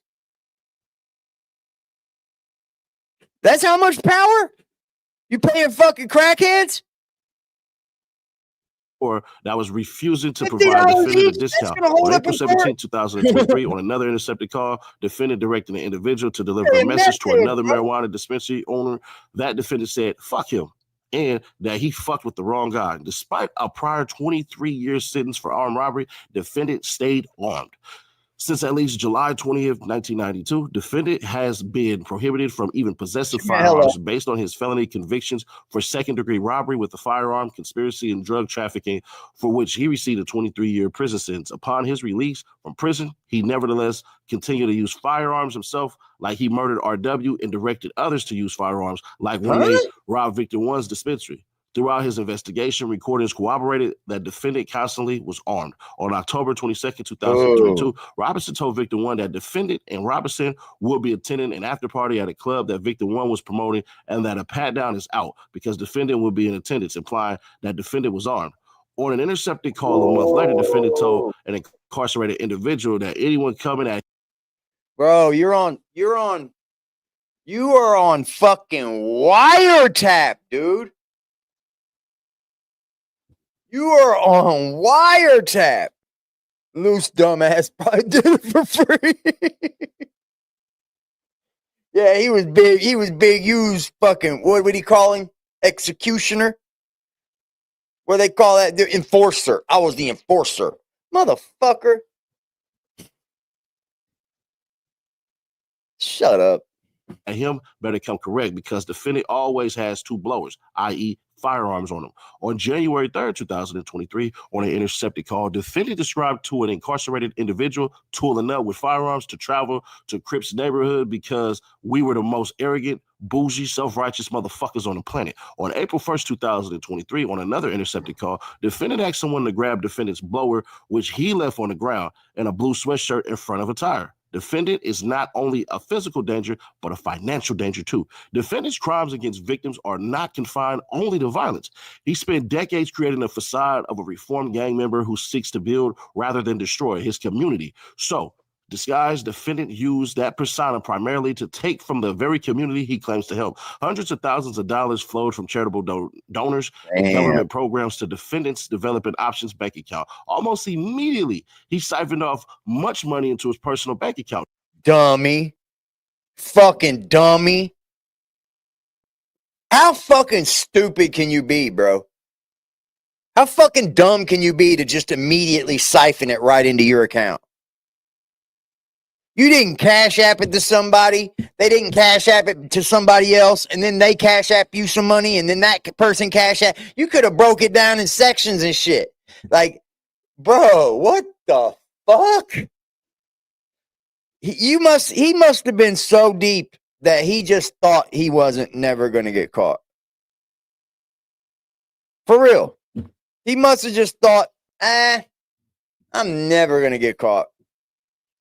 That's how much power? You paying fucking crackheads? Or that was refusing to provide defendant a discount. On April 17, 2023, on another intercepted call, defendant directed an individual to deliver a message to another marijuana dispensary owner. That defendant said, "Fuck him," and that he fucked with the wrong guy. Despite a prior 23-year sentence for armed robbery, defendant stayed armed. Since at least July 20th, 1992, defendant has been prohibited from even possessing firearms based on his felony convictions for second-degree robbery with a firearm, conspiracy, and drug trafficking, for which he received a 23-year prison sentence. Upon his release from prison, he nevertheless continued to use firearms himself, like he murdered RW and directed others to use firearms, like when they robbed Victim 1's dispensary. Throughout his investigation, recordings corroborated that defendant constantly was armed. On October 22nd, 2022, Robinson told Victim 1 that defendant and Robinson will be attending an after party at a club that Victim 1 was promoting and that a pat down is out because defendant will be in attendance, implying that defendant was armed. On an intercepted call a month later, defendant told an incarcerated individual that anyone coming at Bro, you are on fucking wiretap, dude. You are on wiretap. Loose dumbass probably did it for free. Yeah, he was big. He was big. Used fucking, what would he call him? Executioner? What do they call that? The enforcer. I was the enforcer. Motherfucker. Shut up. him better come correct because defendant always has two blowers, i.e., firearms on him. On January 3rd, 2023, on an intercepted call, defendant described to an incarcerated individual tooling up with firearms to travel to Crips neighborhood because we were the most arrogant, bougie, self-righteous motherfuckers on the planet. On April 1st, 2023, on another intercepted call, defendant asked someone to grab defendant's blower, which he left on the ground, and a blue sweatshirt in front of a tire. Defendant is not only a physical danger, but a financial danger too. Defendant's crimes against victims are not confined only to violence. He spent decades creating a facade of a reformed gang member who seeks to build rather than destroy his community. So, disguised defendant used that persona primarily to take from the very community he claims to help. Hundreds of thousands of dollars flowed from charitable donors and government programs to defendants developing options bank account. Almost immediately, he siphoned off much money into his personal bank account. Dummy. Fucking dummy. How fucking stupid can you be, bro? How fucking dumb can you be to just immediately siphon it right into your account? You didn't cash app it to somebody. They didn't cash app it to somebody else. And then they cash app you some money. And then that person cash app. You could have broke it down in sections and shit. Like, bro, what the fuck? He must have been so deep that he just thought he wasn't never going to get caught. For real. He must have just thought, I'm never going to get caught.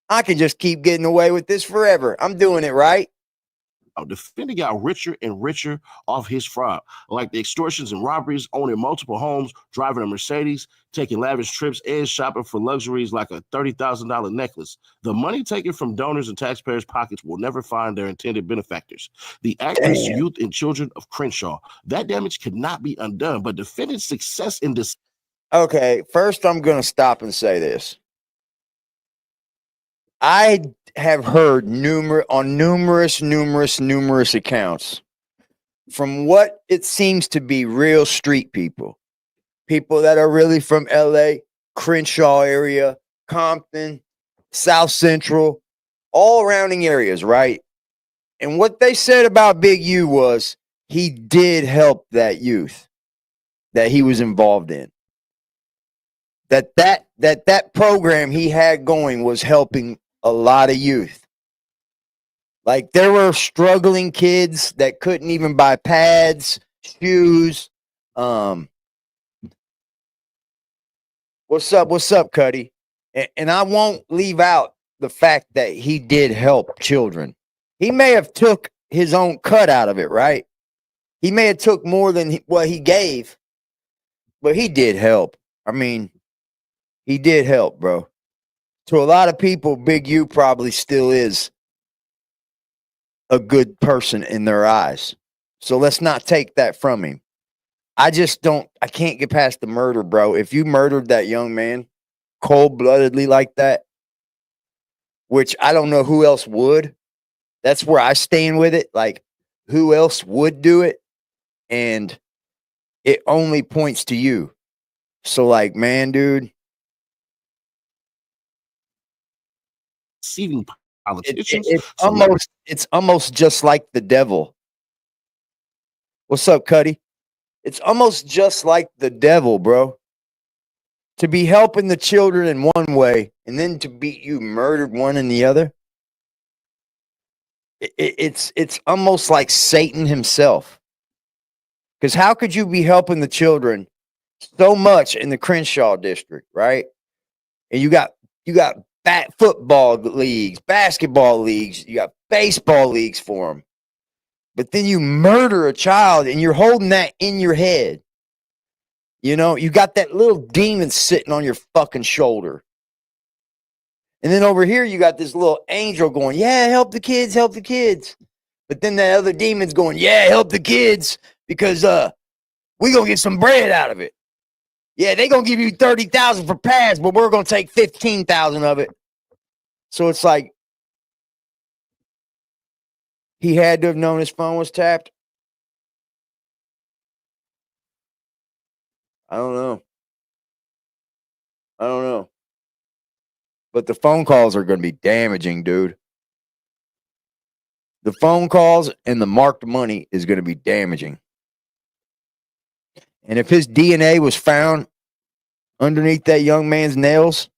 I can just keep getting away with this forever. I'm doing it right. Defendant got richer and richer off his fraud, like the extortions and robberies, owning multiple homes, driving a Mercedes, taking lavish trips, and shopping for luxuries like a $30,000 necklace. The money taken from donors and taxpayers' pockets will never find their intended benefactors. The actors, youth, and children of Crenshaw. That damage could not be undone, but defendant's success in this. Okay, first I'm going to stop and say this. I have heard numerous accounts from what it seems to be real street people that are really from LA, Crenshaw area, Compton, South Central, all surrounding areas, right? And what they said about Big U was he did help that youth that he was involved in. That program he had going was helping a lot of youth. Like, there were struggling kids that couldn't even buy pads, shoes. What's up, Cuddy? And I won't leave out the fact that he did help children. He may have took his own cut out of it, right? He may have took more than what he gave, but he did help. I mean, he did help, bro. To a lot of people, Big U probably still is a good person in their eyes. So let's not take that from him. I can't get past the murder, bro. If you murdered that young man cold-bloodedly like that, which I don't know who else would, that's where I stand with it. Like, who else would do it? And it only points to you. So, like, man, dude. Deceiving politicians. It's almost just like the devil. What's up, Cuddy? It's almost just like the devil, bro. To be helping the children in one way and then to be you murdered one in the other. It's almost like Satan himself. Because how could you be helping the children so much in the Crenshaw district, right? And you got football leagues, basketball leagues, you got baseball leagues for them. But then you murder a child and you're holding that in your head. You know, you got that little demon sitting on your fucking shoulder. And then over here, you got this little angel going, yeah, help the kids, help the kids. But then that other demon's going, yeah, help the kids because we going to get some bread out of it. Yeah, they going to give you 30,000 for pads, but we're going to take 15,000 of it. So it's like he had to have known his phone was tapped. I don't know. But the phone calls are going to be damaging, dude. The phone calls and the marked money is going to be damaging. And if his DNA was found underneath that young man's nails,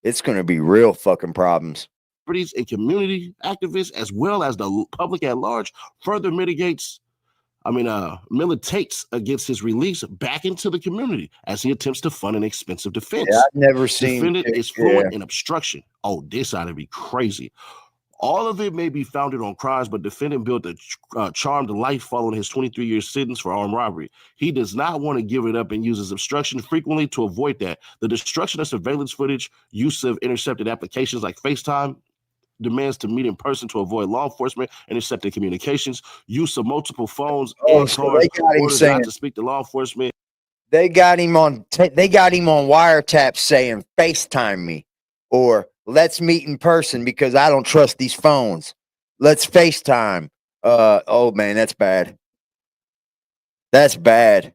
it's going to be real fucking problems. And community activists, as well as the public at large, further militates against his release back into the community as he attempts to fund an expensive defense. Yeah, I've never seen. Defendant is fluent in obstruction. Oh, this ought to be crazy. All of it may be founded on crimes, but defendant built a charmed life following his 23-year sentence for armed robbery. He does not want to give it up and uses obstruction frequently to avoid that. The destruction of surveillance footage, use of intercepted applications like FaceTime, demands to meet in person to avoid law enforcement, intercepting communications, use of multiple phones and cars, orders not to speak to law enforcement. They got him on wiretap saying FaceTime me or let's meet in person because I don't trust these phones. Let's FaceTime. Oh man, that's bad. That's bad.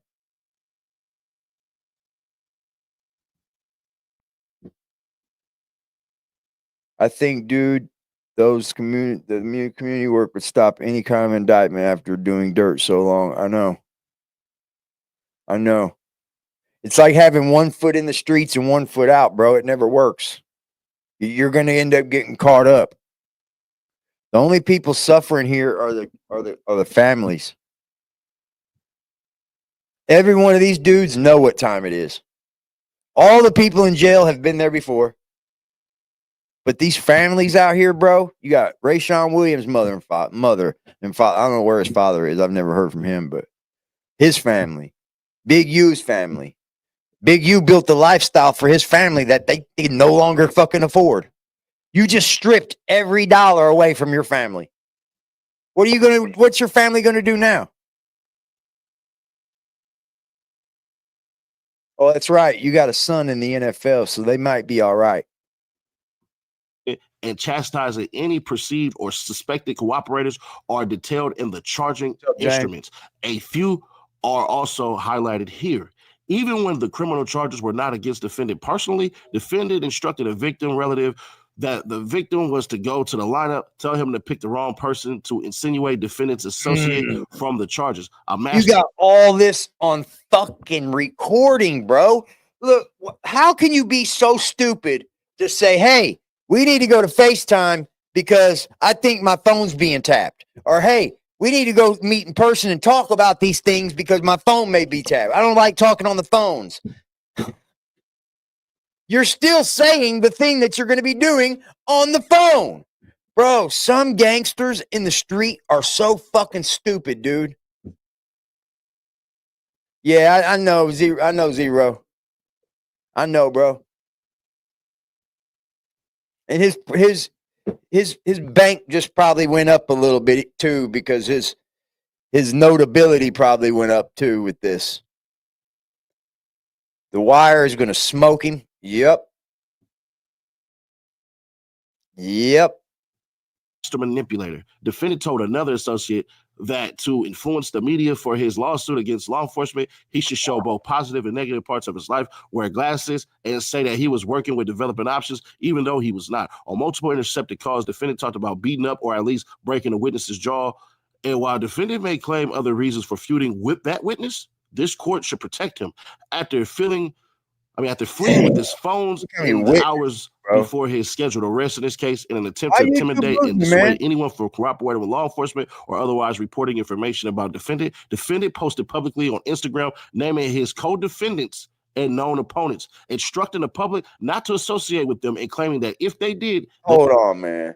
I think, dude, the community work would stop any kind of indictment after doing dirt so long. I know. It's like having one foot in the streets and one foot out, bro. It never works. You're going to end up getting caught up. The only people suffering here are the families. Every one of these dudes know what time it is. All the people in jail have been there before. But these families out here, bro, you got Rayshawn Williams' mother and father. I don't know where his father is. I've never heard from him, but his family, Big U's family. Big U built the lifestyle for his family that they can no longer fucking afford. You just stripped every dollar away from your family. What's your family gonna do now? Oh, that's right. You got a son in the NFL, so they might be all right. And chastising any perceived or suspected cooperators are detailed in the charging instruments. A few are also highlighted here. Even when the criminal charges were not against defendant personally, defendant instructed a victim relative that the victim was to go to the lineup, tell him to pick the wrong person to insinuate defendant's associate from the charges. You got all this on fucking recording, bro. Look, how can you be so stupid to say, hey, we need to go to FaceTime because I think my phone's being tapped. Or, hey, we need to go meet in person and talk about these things because my phone may be tapped. I don't like talking on the phones. You're still saying the thing that you're going to be doing on the phone. Bro, some gangsters in the street are so fucking stupid, dude. Yeah, I know, Zero. I know, Zero. I know, bro. And his bank just probably went up a little bit too because his notability probably went up too with this. The Wire is going to smoke him. Yep. Manipulator. Defendant told another associate that to influence the media for his lawsuit against law enforcement, he should show both positive and negative parts of his life, wear glasses, and say that he was working with development options, even though he was not. On multiple intercepted calls, defendant talked about beating up or at least breaking a witness's jaw. And while defendant may claim other reasons for feuding with that witness, this court should protect him. After I mean, after fleeing with his phones in the hours before his scheduled arrest in this case in an attempt to intimidate and dissuade anyone from cooperating with law enforcement or otherwise reporting information about defendant posted publicly on Instagram naming his co-defendants and known opponents, instructing the public not to associate with them and claiming that if they did... Hold on, man.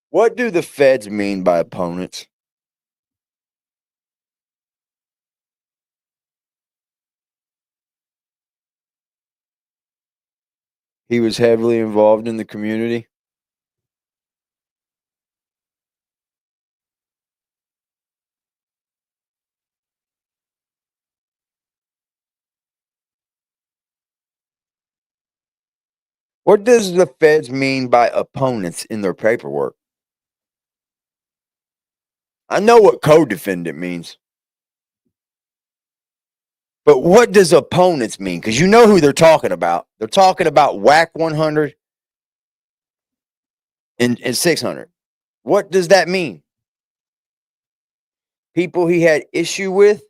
What do the feds mean by opponents? He was heavily involved in the community. What does the feds mean by opponents in their paperwork? I know what co-defendant means. But what does opponents mean? Because you know who they're talking about. They're talking about WAC 100 and 600. What does that mean? People he had issue with?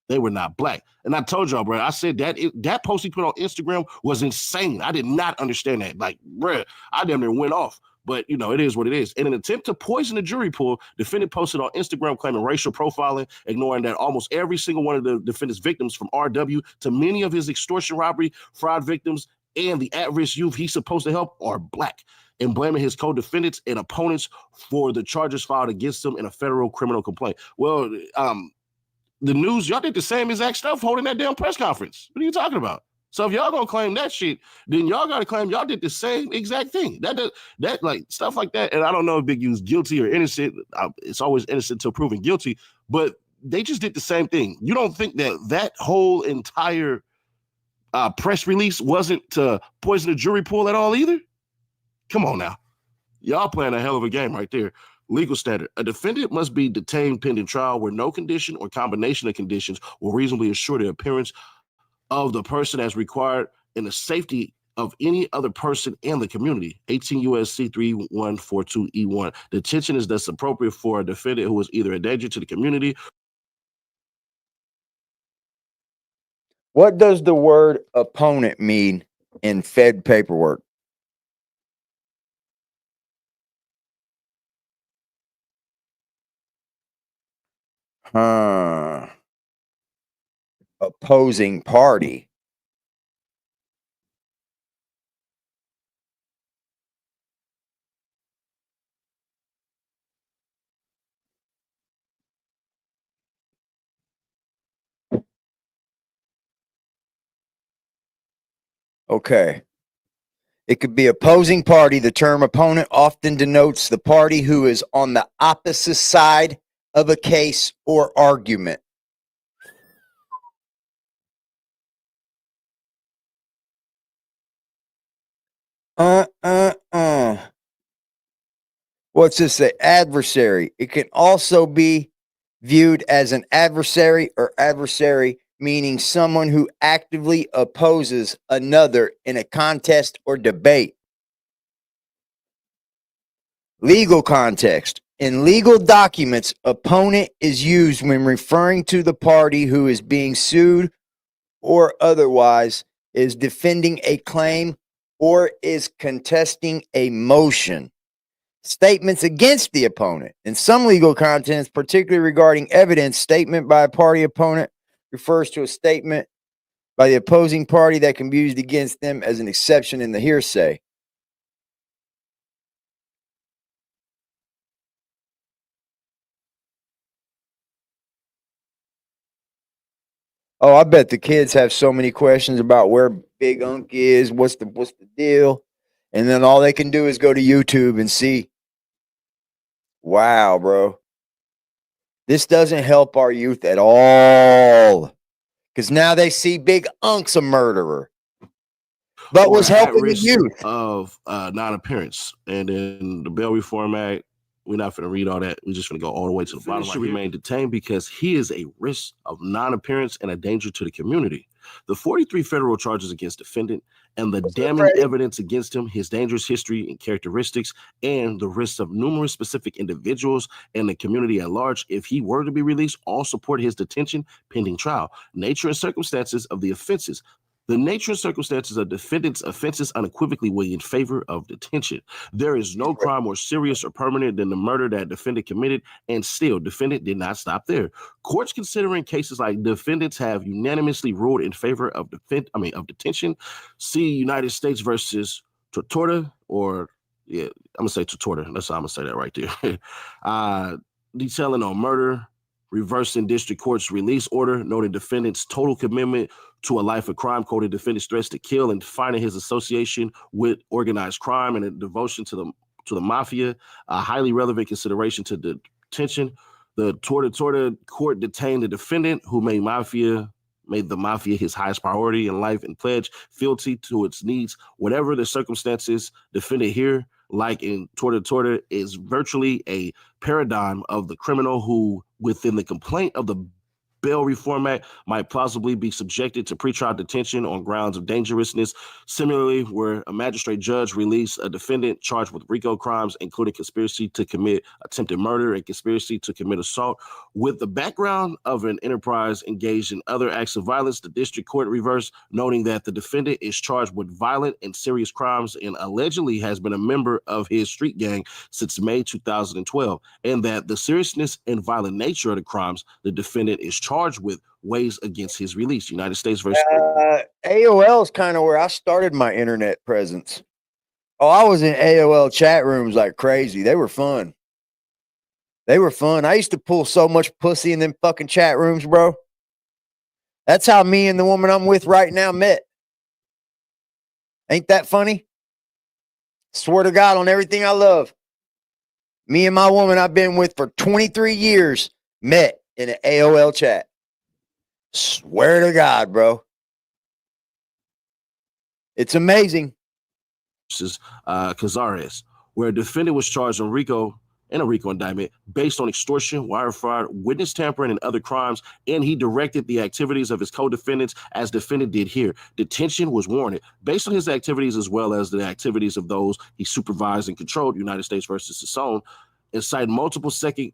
They were not black. And I told y'all, bro, I said that post he put on Instagram was insane. I did not understand that. Like, bro, I damn near went off. But, you know, it is what it is. In an attempt to poison the jury pool, defendant posted on Instagram claiming racial profiling, ignoring that almost every single one of the defendant's victims from RW to many of his extortion robbery, fraud victims, and the at-risk youth he's supposed to help are black, and blaming his co-defendants and opponents for the charges filed against them in a federal criminal complaint. Well, the news, y'all did the same exact stuff holding that damn press conference. What are you talking about? So if y'all gonna claim that shit, then y'all gotta claim y'all did the same exact thing. That like stuff like that. And I don't know if Big U's guilty or innocent. It's always innocent until proven guilty. But they just did the same thing. You don't think that whole entire press release wasn't to poison the jury pool at all either? Come on now. Y'all playing a hell of a game right there. Legal standard. A defendant must be detained pending trial where no condition or combination of conditions will reasonably assure the appearance of the person as required and the safety of any other person in the community. 18 U.S.C. 3142E1. Detention is thus appropriate for a defendant who is either a danger to the community. What does the word opponent mean in Fed paperwork? Opposing party. Okay. It could be opposing party. The term opponent often denotes the party who is on the opposite side of a case or argument. What's this say? Adversary. It can also be viewed as an adversary or adversary, meaning someone who actively opposes another in a contest or debate. Legal context. In legal documents, opponent is used when referring to the party who is being sued or otherwise is defending a claim or is contesting a motion. Statements against the opponent. In some legal contents, particularly regarding evidence, statement by a party opponent refers to a statement by the opposing party that can be used against them as an exception in the hearsay. Oh, I bet the kids have so many questions about where Big Unk is, what's the deal, and then all they can do is go to YouTube and see. Wow, bro, this doesn't help our youth at all because now they see Big Unk's a murderer, but was at helping the risk youth. of non-appearance. And then the Bail Reform Act, we're not going to read all that. We're just going to go all the way to the bottom. Should remain detained because he is a risk of non-appearance and a danger to the community. The 43 federal charges against defendant and the damning evidence against him, his dangerous history and characteristics, and the risks of numerous specific individuals and the community at large, if he were to be released, all support his detention pending trial. Nature and circumstances of the offenses. The nature and circumstances of defendant's offenses unequivocally weigh in favor of detention. There is no crime more serious or permanent than the murder that defendant committed, and still, defendant did not stop there. Courts considering cases like defendants have unanimously ruled in favor of detention. See United States versus Tortora, or I'm gonna say Tortora. That's how I'm gonna say that right there. Detailing on murder, reversing district court's release order, noting defendant's total commitment to a life of crime, quoted defendant's threats to kill, and finding his association with organized crime and a devotion to the mafia, a highly relevant consideration to detention. The Torta court detained the defendant, who made the mafia his highest priority in life and pledged fealty to its needs. Whatever the circumstances, defendant here, like in Torta, is virtually a paradigm of the criminal who, within the complaint of the Bail Reform Act, might plausibly be subjected to pretrial detention on grounds of dangerousness. Similarly, where a magistrate judge released a defendant charged with RICO crimes, including conspiracy to commit attempted murder and conspiracy to commit assault, with the background of an enterprise engaged in other acts of violence, the district court reversed, noting that the defendant is charged with violent and serious crimes and allegedly has been a member of his street gang since May 2012, and that the seriousness and violent nature of the crimes the defendant is charged with weighs against his release. United States versus AOL is kind of where I started my internet presence. Oh, I was in AOL chat rooms like crazy. They were fun. I used to pull so much pussy in them fucking chat rooms, bro. That's how me and the woman I'm with right now met. Ain't that funny? Swear to God on everything I love. Me and my woman I've been with for 23 years met in an AOL chat. Swear to God, bro. It's amazing. Cazares, where a defendant was charged in a RICO indictment based on extortion, wire fraud, witness tampering, and other crimes, and he directed the activities of his co-defendants as defendant did here. Detention was warranted based on his activities as well as the activities of those he supervised and controlled. United States versus Sassoon, and cite multiple second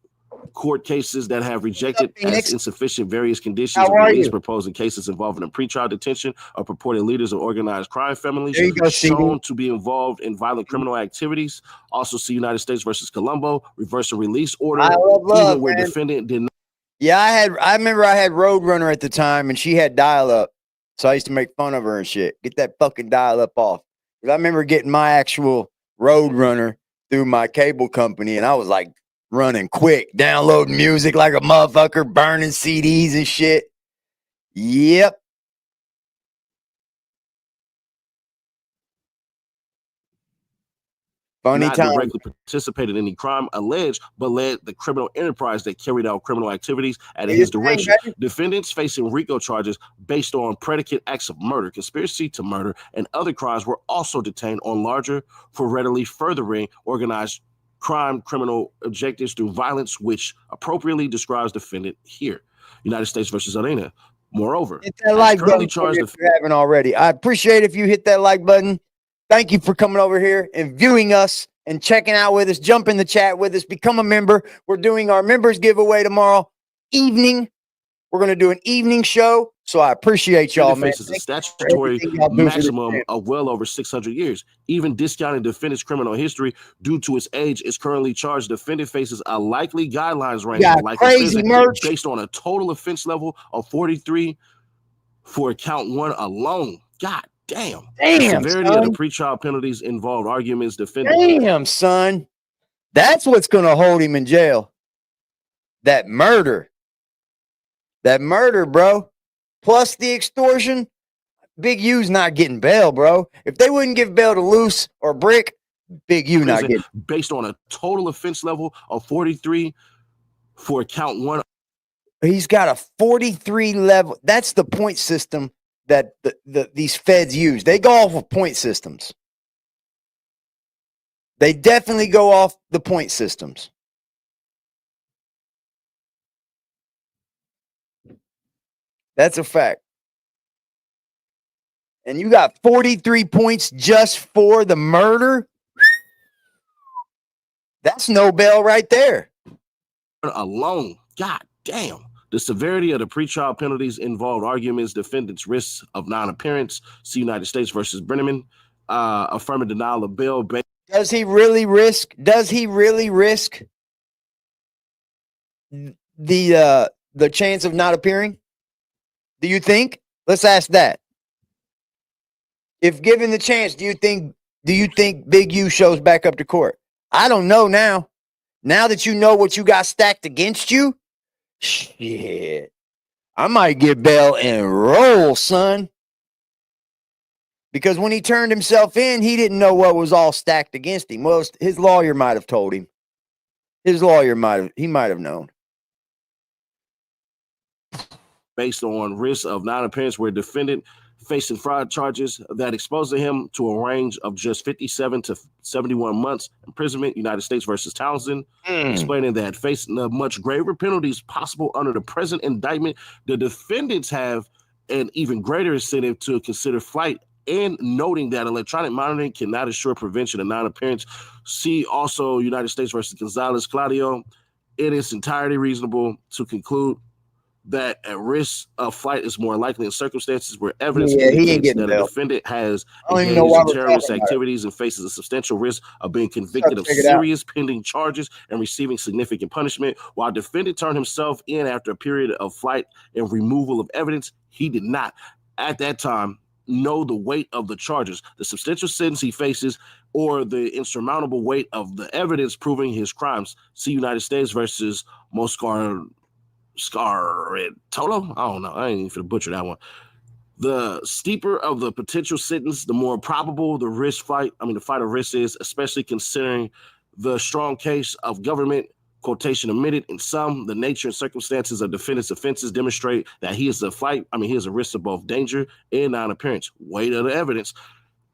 court cases that have rejected as insufficient various conditions of release, proposing cases involving a pretrial detention of purported leaders of organized crime families shown to be involved in violent criminal activities. Also see United States versus Colombo, reverse a release order, even where defendant did not. Yeah, I remember I had Roadrunner at the time and she had dial-up. So I used to make fun of her and shit. Get that fucking dial-up off. Because I remember getting my actual Roadrunner through my cable company and I was like, running quick, downloading music like a motherfucker, burning CDs and shit. Yep. Funny not time. Directly participated in any crime alleged, but led the criminal enterprise that carried out criminal activities at his direction. Defendants facing RICO charges based on predicate acts of murder, conspiracy to murder, and other crimes were also detained on larger for readily furthering organized crime criminal objectives through violence, which appropriately describes defendant here. United States versus Arena. Moreover, hit that like button if you haven't already. I appreciate if you hit that like button. Thank you for coming over here and viewing us and checking out with us. Jump in the chat with us. Become a member. We're doing our members giveaway tomorrow evening. We're going to do an evening show. So I appreciate y'all, man. Faces a statutory maximum of well over 600 years. Even discounting defendant's criminal history due to his age is currently charged. Defendant faces a likely guidelines range of life in prison based on a total offense level of 43 for count one alone. God damn. The severity of the pretrial penalties involved arguments defendant. Damn, son. That's what's going to hold him in jail. That murder. That murder, bro. plus the extortion, Big U's not getting bail, bro. If they wouldn't give bail to Loose or Brick, Big U not getting. Based on a total offense level of 43 for count one. He's got a 43 level. That's the point system that these feds use. They go off of point systems. They definitely go off the point systems. That's a fact. And you got 43 points just for the murder? That's no bail right there. Alone. God damn. The severity of the pretrial penalties involved arguments, defendants' risks of non-appearance. See United States versus Brenneman. Affirming denial of bail. Does he really risk the chance of not appearing? Do you think? Let's ask that. If given the chance, do you think Big U shows back up to court? I don't know now. Now that you know what you got stacked against you, shit. I might get bail and roll, son. Because when he turned himself in, he didn't know what was all stacked against him. Well, his lawyer might have told him. His lawyer might have known. Based on risk of non-appearance, where defendant facing fraud charges that exposed him to a range of just 57 to 71 months imprisonment. United States versus Townsend, explaining that facing the much graver penalties possible under the present indictment, the defendants have an even greater incentive to consider flight, and noting that electronic monitoring cannot assure prevention of non-appearance. See also United States versus Gonzalez Claudio. It is entirely reasonable to conclude that a risk of flight is more likely in circumstances where evidence indicates that a defendant has engaged in terrorist activities and faces a substantial risk of being convicted of serious pending charges and receiving significant punishment. While defendant turned himself in after a period of flight and removal of evidence, he did not, at that time, know the weight of the charges, the substantial sentence he faces, or the insurmountable weight of the evidence proving his crimes. See United States versus Tolo? I don't know. I ain't even finna butcher that one. The steeper of the potential sentence, the more probable the flight of risk is, especially considering the strong case of government quotation omitted. In some, the nature and circumstances of defendant's offenses demonstrate that he is he is a risk of both danger and non-appearance. Weight of the evidence.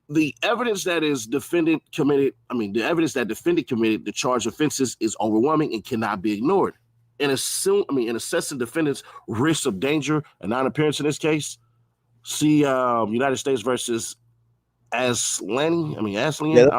The evidence that defendant committed the charged offenses is overwhelming and cannot be ignored. In assessing defendant's risk of danger and non-appearance in this case, see United States versus Aslan. Yeah, I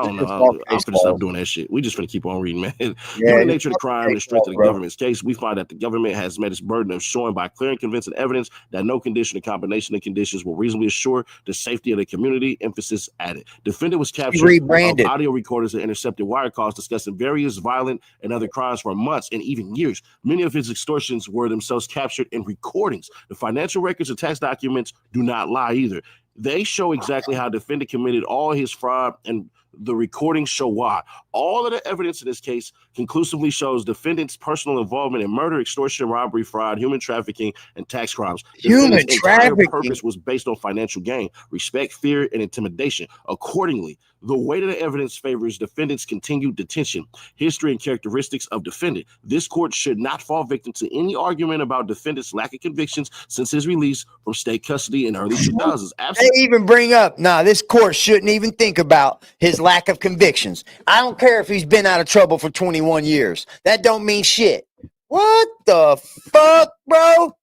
don't know. I'm finna stop doing that shit. We just finna keep on reading, man. Given the nature of the crime and the strength of the government's case, we find that the government has met its burden of showing by clear and convincing evidence that no condition or combination of conditions will reasonably assure the safety of the community. Emphasis added. Defendant was captured of audio recorders and intercepted wire calls discussing various violent and other crimes for months and even years. Many of his extortions were themselves captured in recordings. The financial records and tax documents do not lie either. They show exactly how defendant committed all his fraud, and the recordings show why. All of the evidence in this case conclusively shows defendant's personal involvement in murder, extortion, robbery, fraud, human trafficking, and tax crimes. Defendant's entire purpose was based on financial gain, respect, fear, and intimidation. Accordingly, the weight of the evidence favors defendant's continued detention. History and characteristics of defendant. This court should not fall victim to any argument about defendant's lack of convictions since his release from state custody in early 2000s. They even bring up, this court shouldn't even think about his lack of convictions. I don't care if he's been out of trouble for 21 years. That don't mean shit. What the fuck, bro?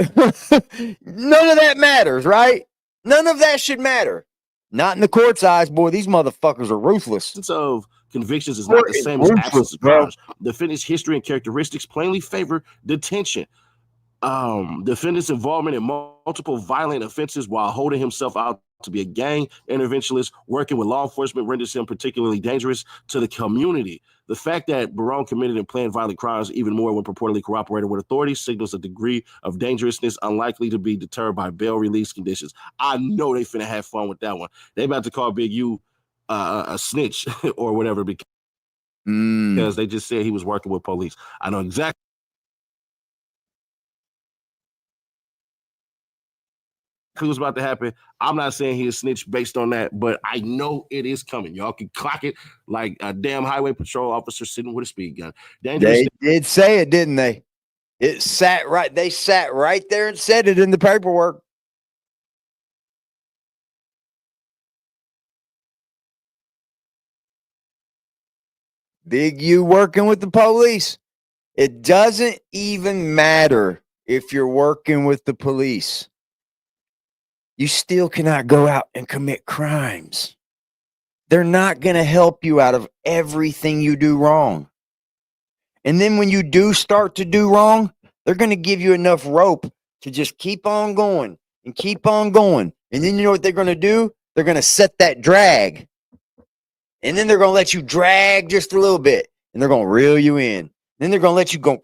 None of that matters, right? None of that should matter. Not in the court's eyes, boy. These motherfuckers are ruthless. Of convictions is not the same as absence of crimes. Defendant's history and characteristics plainly favor detention. Defendant's involvement in multiple violent offenses while holding himself out to be a gang interventionist working with law enforcement renders him particularly dangerous to the community. The fact that Barone committed and planned violent crimes even more when purportedly cooperated with authorities signals a degree of dangerousness unlikely to be deterred by bail release conditions. I know they finna have fun with that one. They about to call Big U a snitch or whatever because they just said he was working with police. I know exactly. exactly what's about to happen. I'm not saying he is snitch based on that, but I know it is coming. Y'all can clock it like a damn highway patrol officer sitting with a speed gun. They did say it, didn't they? It sat right. They sat right there and said it in the paperwork. Big U working with the police. It doesn't even matter if you're working with the police. You still cannot go out and commit crimes. They're not going to help you out of everything you do wrong. And then when you do start to do wrong, they're going to give you enough rope to just keep on going and keep on going. And then you know what they're going to do? They're going to set that drag. And then they're going to let you drag just a little bit. And they're going to reel you in. Then they're going to let you go.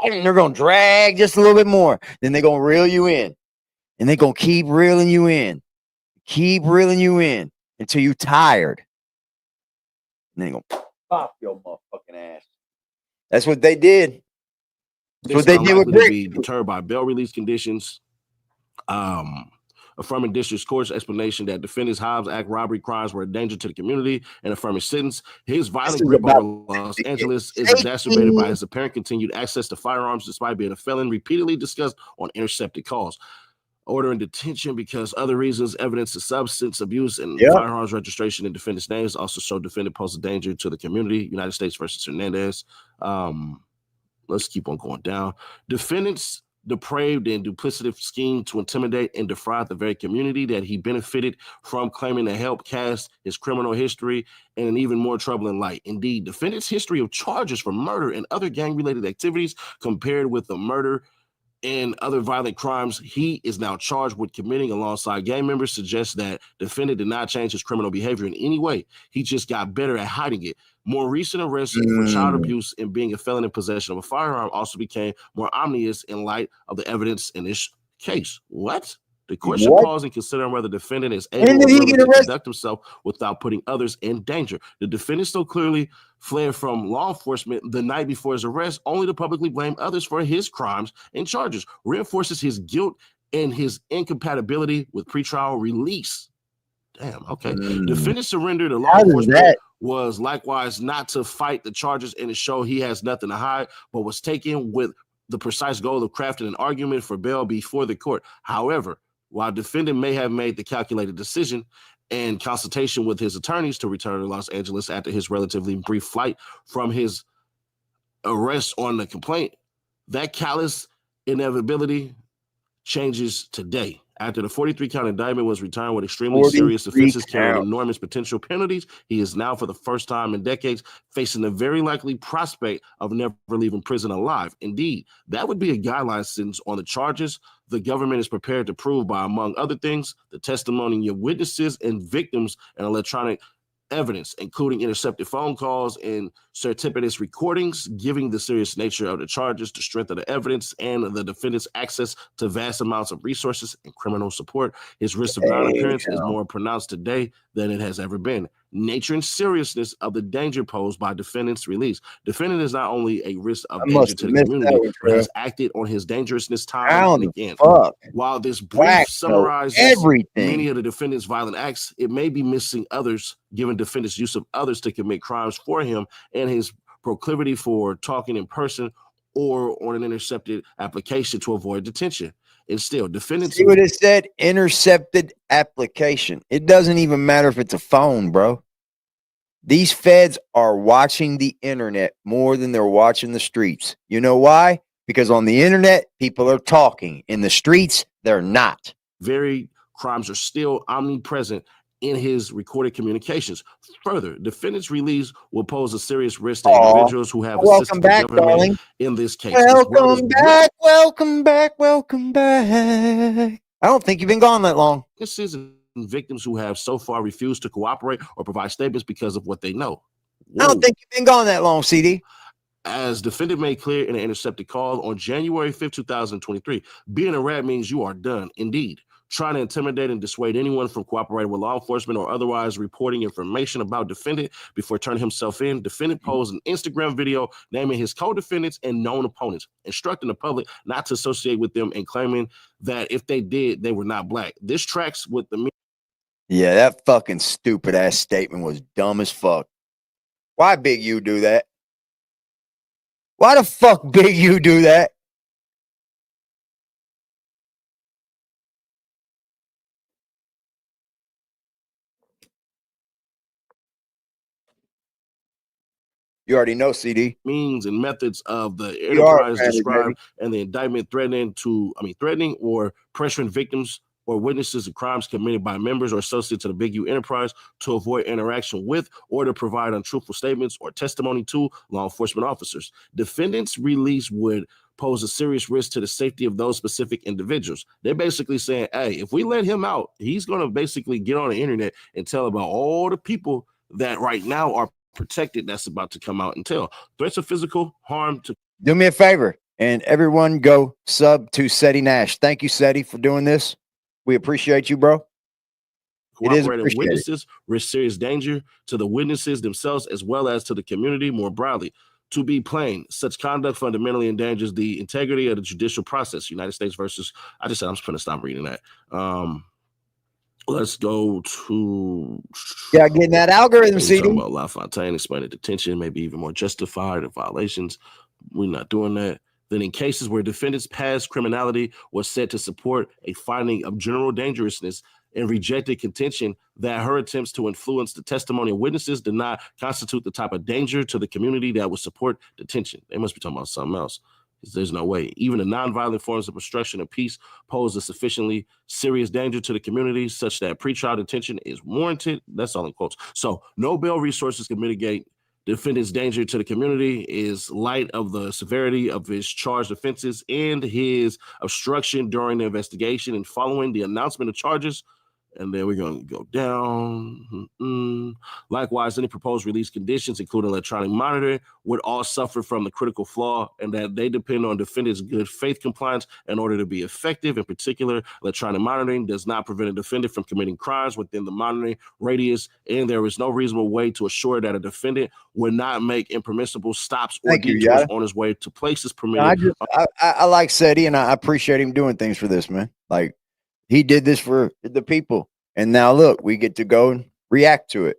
And they're going to drag just a little bit more. Then they're going to reel you in. And they're going to keep reeling you in. Keep reeling you in until you're tired. And then they're going to pop your motherfucking ass. That's what they did. That's what they did with Brick. Be deterred by bail release conditions. Affirming district court's explanation that defendant's Hobbs Act robbery crimes were a danger to the community and affirming sentence. His violent grip over Los Angeles is exacerbated by his apparent continued access to firearms despite being a felon, repeatedly discussed on intercepted calls. Ordering detention because other reasons, evidence of substance abuse and firearms registration in defendant's names also show defendant poses a danger to the community. United States versus Hernandez. Let's keep on going down. Defendant's depraved and duplicative scheme to intimidate and defraud the very community that he benefited from, claiming to help cast his criminal history in an even more troubling light. Indeed, defendant's history of charges for murder and other gang-related activities compared with the murder and other violent crimes he is now charged with committing alongside gang members suggests that defendant did not change his criminal behavior in any way. He just got better at hiding it. More recent arrests for child abuse and being a felon in possession of a firearm also became more ominous in light of the evidence in this case. What? The court should pause and consider whether the defendant is able to conduct himself without putting others in danger. The defendant so clearly fled from law enforcement the night before his arrest, only to publicly blame others for his crimes and charges, reinforces his guilt and his incompatibility with pretrial release. Damn, okay. Defendant surrendered to law enforcement was likewise not to fight the charges and to show he has nothing to hide, but was taken with the precise goal of crafting an argument for bail before the court. However, while defendant may have made the calculated decision in consultation with his attorneys to return to Los Angeles after his relatively brief flight from his arrest on the complaint, that callous inevitability changes today. After the 43-count indictment was returned with extremely serious offenses carrying enormous potential penalties, he is now, for the first time in decades, facing the very likely prospect of never leaving prison alive. Indeed, that would be a guideline sentence on the charges the government is prepared to prove by, among other things, the testimony of witnesses and victims and electronic evidence, including intercepted phone calls and surreptitious recordings, giving the serious nature of the charges, the strength of the evidence, and the defendant's access to vast amounts of resources and criminal support. His risk of non-appearance is more pronounced today than it has ever been. Nature and seriousness of the danger posed by defendant's release. Defendant is not only a risk of danger to the community, but has acted on his dangerousness time and again. While this brief summarizes many of the defendant's violent acts, it may be missing others, given defendant's use of others to commit crimes for him and his proclivity for talking in person or on an intercepted application to avoid detention. And still, defendants... See what it said? Intercepted application. It doesn't even matter if it's a phone, bro. These feds are watching the internet more than they're watching the streets. You know why? Because on the internet, people are talking. In the streets, they're not. Very crimes are still omnipresent in his recorded communications. Further, defendant's release will pose a serious risk to individuals who have assisted the government in this case. Welcome back, welcome back, welcome back. I don't think you've been gone that long. This is victims who have so far refused to cooperate or provide statements because of what they know. I don't think you've been gone that long, CD. As defendant made clear in an intercepted call on January 5th, 2023, being a rat means you are done. Indeed, trying to intimidate and dissuade anyone from cooperating with law enforcement or otherwise reporting information about defendant before turning himself in. Defendant posed an Instagram video naming his co-defendants and known opponents, instructing the public not to associate with them and claiming that if they did, they were not black. This tracks with the... Yeah, that fucking stupid ass statement was dumb as fuck. Why Big U do that? Why the fuck Big U do that? You already know, CD. Means and methods of the enterprise described and the indictment threatening or pressuring victims or witnesses of crimes committed by members or associates of the Big U enterprise to avoid interaction with or to provide untruthful statements or testimony to law enforcement officers. Defendants' release would pose a serious risk to the safety of those specific individuals. They're basically saying, hey, if we let him out, he's going to basically get on the internet and tell about all the people that right now are protected that's about to come out and tell. Threats of physical harm to... Do me a favor and everyone go sub to Seti Nash. Thank you, Seti, for doing this. We appreciate you, bro. Cooperating witnesses risk serious danger to the witnesses themselves as well as to the community more broadly. To be plain, such conduct fundamentally endangers the integrity of the judicial process. United States versus... I just said I'm just going to stop reading that. Let's go to... Yeah, getting that algorithm, CD. Talking about LaFontaine explaining detention may be even more justified in violations. We're not doing that. Then in cases where defendants' past criminality was said to support a finding of general dangerousness and rejected contention that her attempts to influence the testimony of witnesses did not constitute the type of danger to the community that would support detention. They must be talking about something else. There's no way. Even the nonviolent forms of obstruction of peace pose a sufficiently serious danger to the community such that pretrial detention is warranted. That's all in quotes. So no bail resources can mitigate defendant's danger to the community is light of the severity of his charged offenses and his obstruction during the investigation and following the announcement of charges. And then we're going to go down. Likewise, any proposed release conditions, including electronic monitoring, would all suffer from the critical flaw and that they depend on defendant's good faith compliance in order to be effective. In particular, electronic monitoring does not prevent a defendant from committing crimes within the monitoring radius, and there is no reasonable way to assure that a defendant would not make impermissible stops or detours on his way to places permitted. I like Seti, and I appreciate him doing things for this, man. Like, he did this for the people. And now look, we get to go and react to it.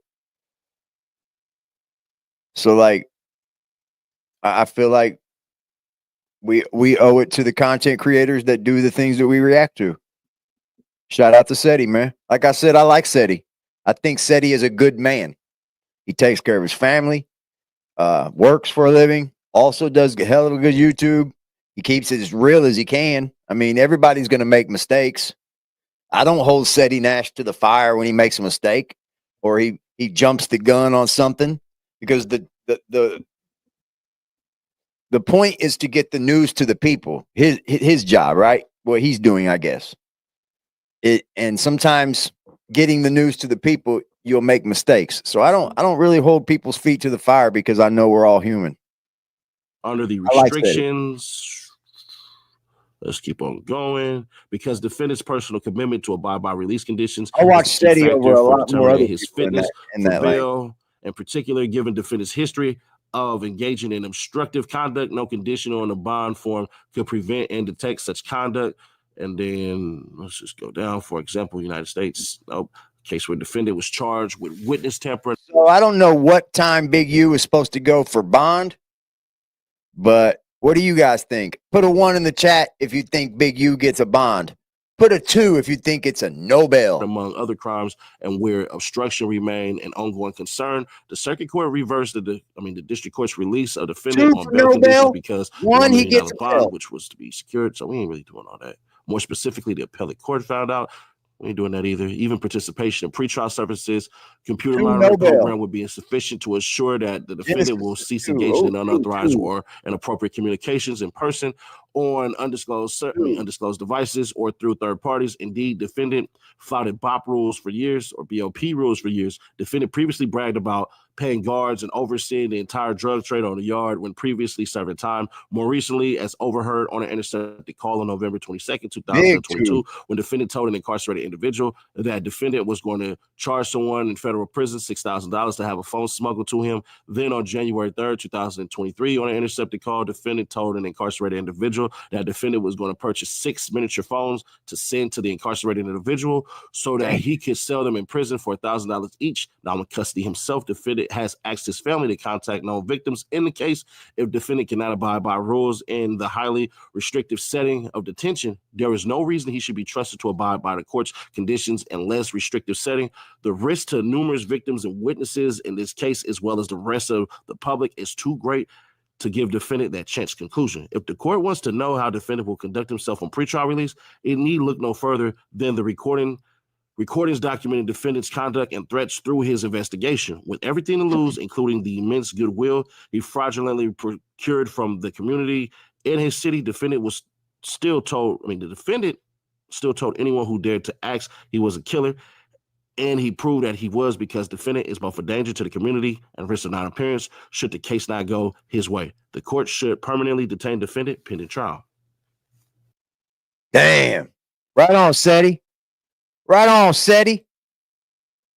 So like, I feel like we owe it to the content creators that do the things that we react to. Shout out to Seti, man. Like I said, I like Seti. I think Seti is a good man. He takes care of his family, works for a living, also does a hell of a good YouTube. He keeps it as real as he can. I mean, everybody's going to make mistakes. I don't hold Seti Nash to the fire when he makes a mistake or he jumps the gun on something, because the point is to get the news to the people. His job, right? What he's doing, I guess. And sometimes getting the news to the people, you'll make mistakes. So I don't really hold people's feet to the fire because I know we're all human. Under the restrictions. Let's keep on going. Because defendant's personal commitment to abide by release conditions. I watch Seti over a lot more other his people fitness in that bail, in particular, given defendant's history of engaging in obstructive conduct, no condition on the bond form could prevent and detect such conduct. And then let's just go down. For example, United States, case where defendant was charged with witness tampering. So I don't know what time Big U is supposed to go for bond, but what do you guys think? Put a 1 in the chat if you think Big U gets a bond. Put a 2 if you think it's a no bail. Among other crimes, and where obstruction remained an ongoing concern, the circuit court reversed the district court's release of defendant on bail conditions because $1 he gets a bond, which was to be secured. So we ain't really doing all that. More specifically, the appellate court found out we ain't doing that either. Even participation in pretrial services, computer monitoring program would be insufficient to assure that the defendant will cease engaging in unauthorized or inappropriate communications in person on undisclosed devices or through third parties. Indeed, defendant flouted BOP rules for years or BOP rules for years. Defendant previously bragged about paying guards and overseeing the entire drug trade on the yard when previously serving time. More recently, as overheard on an intercepted call on November 22nd, 2022, when defendant told an incarcerated individual that defendant was going to charge someone in federal prison $6,000 to have a phone smuggled to him. Then on January 3rd, 2023, on an intercepted call, defendant told an incarcerated individual that defendant was going to purchase 6 miniature phones to send to the incarcerated individual so that he could sell them in prison for $1,000 each. Now in custody himself, defendant has asked his family to contact known victims in the case. If defendant cannot abide by rules in the highly restrictive setting of detention, there is no reason he should be trusted to abide by the court's conditions in less restrictive setting. The risk to numerous victims and witnesses in this case, as well as the rest of the public, is too great to give defendant that chance conclusion. If the court wants to know how defendant will conduct himself on pretrial release, it need look no further than the recordings documenting defendant's conduct and threats through his investigation. With everything to lose, including the immense goodwill he fraudulently procured from the community in his city, the defendant still told anyone who dared to ask he was a killer. And he proved that he was, because defendant is both a danger to the community and risk of non-appearance should the case not go his way. The court should permanently detain defendant pending trial. Damn. Right on, Seti. Right on, Seti.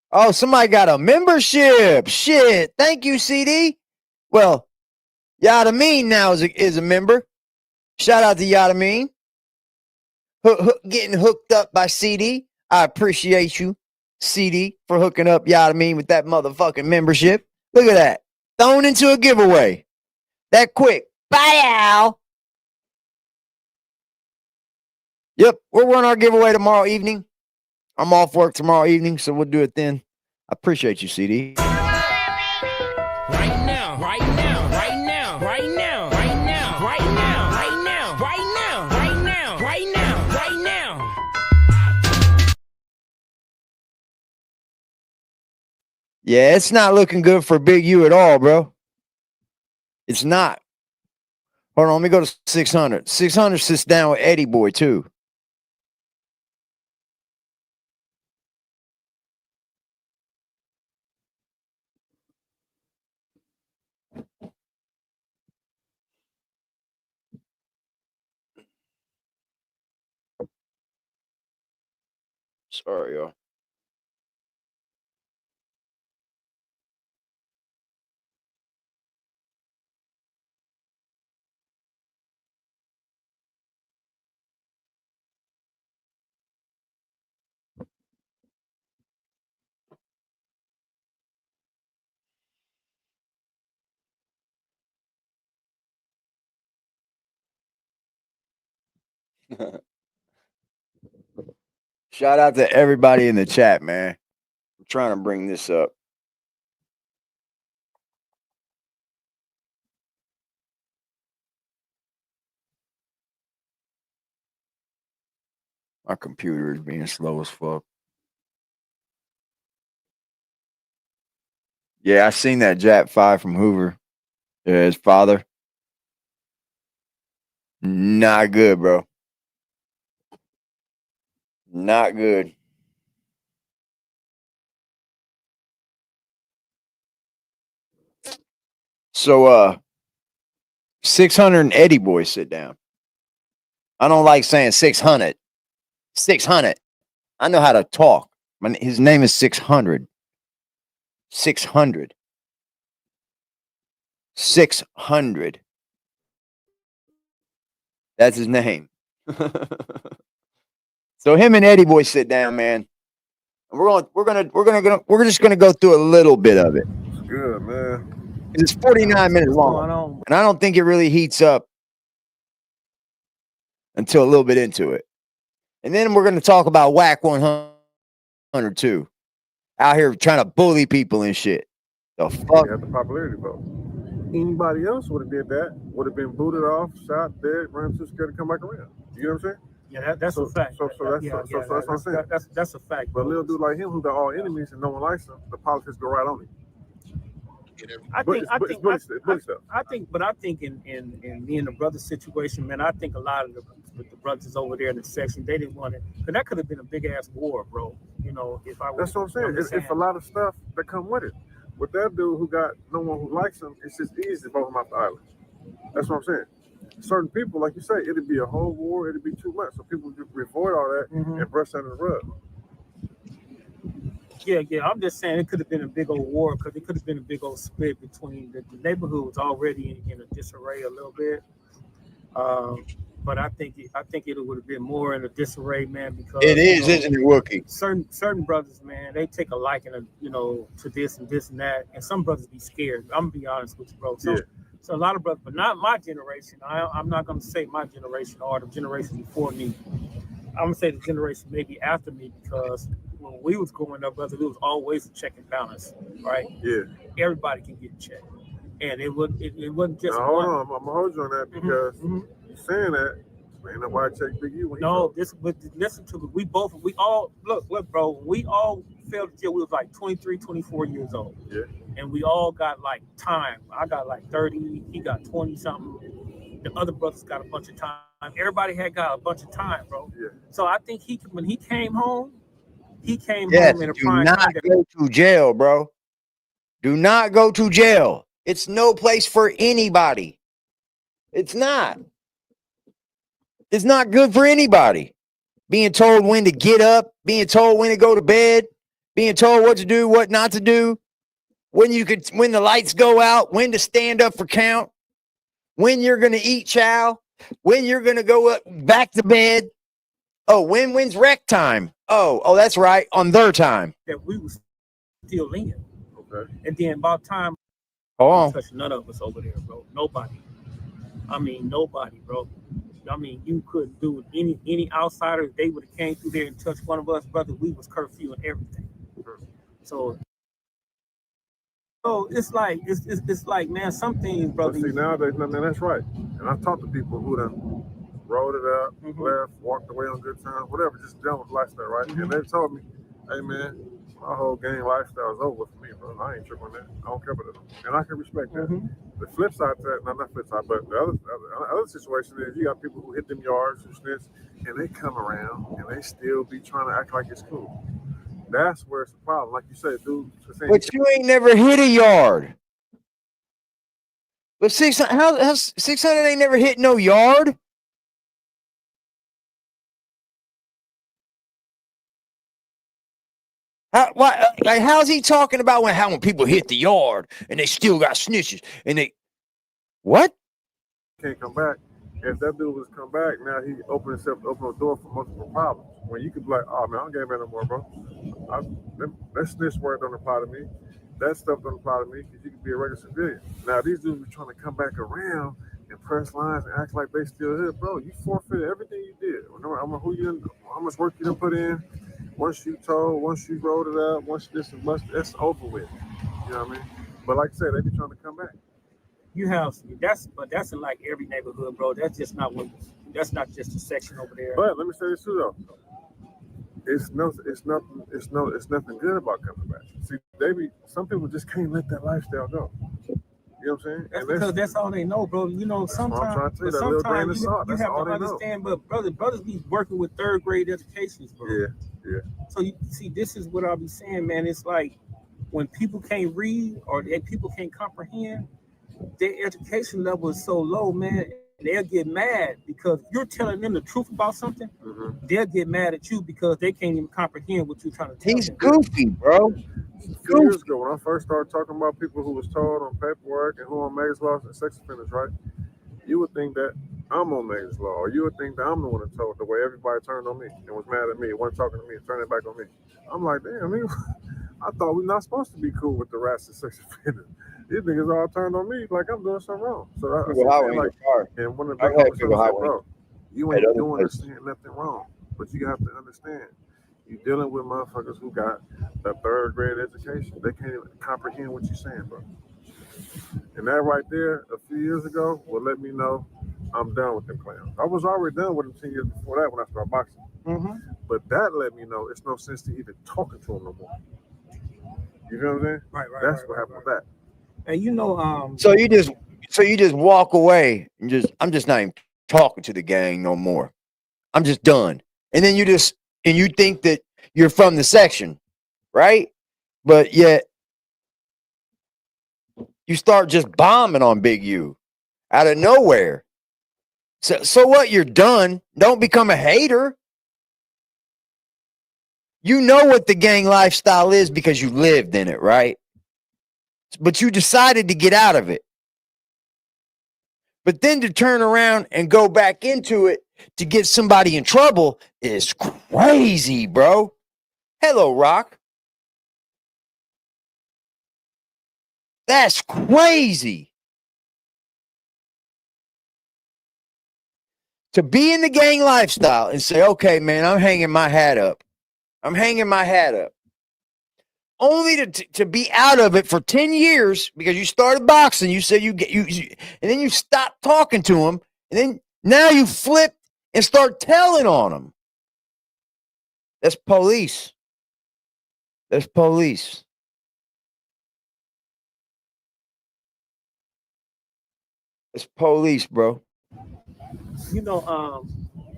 Oh, somebody got a membership. Shit. Thank you, CD. Well, Yadameen now is a member. Shout out to Yadameen. Getting hooked up by CD. I appreciate you, CD, for hooking up Yadameen with that motherfucking membership. Look at that. Thrown into a giveaway. That quick. Bye. Yep, we'll run our giveaway tomorrow evening. I'm off work tomorrow evening, so we'll do it then. I appreciate you, CD. Right now, right now, right now, right now, right now, right now, right now, right now, right now, right now, right now. Yeah, it's not looking good for Big U at all, bro. It's not. Hold on, let me go to 600. 600 sits down with Eddie Boy, too. Sorry, y'all. Shout out to everybody in the chat, man. I'm trying to bring this up. My computer is being slow as fuck. Yeah, I seen that Jap 5 from Hoover. Yeah, his father. Not good, bro. Not good. So 600 and Eddie Boy sit down. I don't like saying 600. 600. I know how to talk. His name is 600. 600. 600. That's his name. So him and Eddie Boy sit down, man. We're just gonna go through a little bit of it. It's good, man. It's 49 minutes long, and I don't think it really heats up until a little bit into it. And then we're gonna talk about Whack 100 too, out here trying to bully people and shit. The fuck? He had the popularity vote. Anybody else would have did that, would have been booted off, shot, dead, ran too scared to come back around. You know what I'm saying? Yeah, that's a fact. So that's what I'm saying. That's a fact. But a little dude like him who got all enemies and no one likes him, the politics go right on him. I think in me and the brother situation, man, I think a lot of the brothers over there in the section, they didn't want it, because that could have been a big ass war, bro. You know, if I was. That's what I'm saying. It's a lot of stuff that come with it. With that dude who got no one who likes him, it's just easy to vote him off the island. That's what I'm saying. Certain people, like you say, it'd be a whole war, it'd be too much. So people just avoid all that and brush under the rug. Yeah. I'm just saying it could have been a big old war because it could have been a big old split between the neighborhood was already in a disarray a little bit. But I think it would have been more in a disarray, man, because It is, isn't it, Wookie? Certain brothers, man, they take a liking, to this and this and that, and some brothers be scared. I'm gonna be honest with you, bro. So a lot of brothers, but not my generation. I'm not gonna say my generation or the generation before me. I'm gonna say the generation maybe after me because when we was growing up, brother, it was always a check and balance, right? Yeah. Everybody can get checked, and it wasn't just. Now, hold on, I'm gonna hold you on that because you're saying that ain't nobody check Big U. But listen to me. We all look, bro. We all felt until we was like 23, 24 years old. Yeah. And we all got like time. I got like 30. He got 20 something. The other brothers got a bunch of time. Everybody had got a bunch of time, bro. Yeah. So I think when he came home, home in a do prime not time. go to jail, bro. Do not go to jail. It's no place for anybody. It's not. It's not good for anybody. Being told when to get up, being told when to go to bed, being told what to do, what not to do, when the lights go out, when to stand up for count, when you're going to eat chow, when you're going to go up back to bed. Oh, when's rec time? Oh, that's right, on their time. That we was still in. Okay. And then about time, touch none of us over there, bro. Nobody. I mean, nobody, bro. I mean, you couldn't do any outsider. If they would have came through there and touched one of us, brother, we was curfew and everything. So it's like, man, some things, brother. But see, nowadays, that's right. And I've talked to people who done rolled it up, left, walked away on good terms, whatever, just dealing with lifestyle, right? And they told me, hey, man, my whole gang lifestyle is over for me, bro. I ain't tripping on that. I don't care about it. And I can respect that. The flip side to that, not flip side, but the other situation is you got people who hit them yards and snitch, and they come around and they still be trying to act like it's cool. That's where it's a problem. Like you said, dude. But you ain't never hit a yard. But 600 ain't never hit no yard. How's he talking about when people hit the yard and they still got snitches and they what? Can't come back. If that dude was come back, now he opened himself to open the door for multiple problems. When you could be like, oh man, I don't get mad no more, bro. That snitch word don't apply to me. That stuff don't apply to me because you could be a regular civilian. Now these dudes be trying to come back around and press lines and act like they still here, bro. You forfeited everything you did. I don't know how much work you done put in. Once you told, once you rolled it up, once this and much, that's over with. You know what I mean? But like I said, they be trying to come back. That's in like every neighborhood, bro. That's not just a section over there. But let me say this too, though. It's nothing good about coming back. See, some people just can't let that lifestyle go. You know what I'm saying? That's because that's all they know, bro. You know, sometimes you have to understand, but brothers be working with third grade educations, bro. Yeah. So you see, this is what I'll be saying, man. It's like when people can't read or people can't comprehend, their education level is so low, man. They'll get mad because you're telling them the truth about something. They'll get mad at you because they can't even comprehend what you're trying to tell them. He's goofy, bro. A few years ago, when I first started talking about people who was told on paperwork and who on Megan's Law and sex offenders, right? You would think that I'm on Megan's Law, or you would think that I'm the one that told the way everybody turned on me and was mad at me, wasn't talking to me and turning it back on me. I'm like, damn, I thought we're not supposed to be cool with the rats and sex offenders. These niggas all turned on me like I'm doing something wrong. So and one of the big conversations said, bro, you ain't doing or saying nothing wrong, but you have to understand, you're dealing with motherfuckers who got a third grade education. They can't even comprehend what you're saying, bro. And that right there, a few years ago, will let me know I'm done with them clowns. I was already done with them 10 years before that when I started boxing. But that let me know it's no sense to even talking to them no more. You know what I'm saying? Right. That's what happened with that. And you know, So you just walk away and I'm just not even talking to the gang no more. I'm just done. And then you think that you're from the section, right? But yet you start just bombing on Big U out of nowhere. So what? You're done. Don't become a hater. You know what the gang lifestyle is because you lived in it, right? But you decided to get out of it. But then to turn around and go back into it to get somebody in trouble is crazy, bro. Hello, Rock. That's crazy. To be in the gang lifestyle and say, okay, man, I'm hanging my hat up. I'm hanging my hat up. Only to be out of it for 10 years because you started boxing. You said you and then you stopped talking to him. And then now you flip and start telling on him. That's police. That's police. It's police, bro. You know,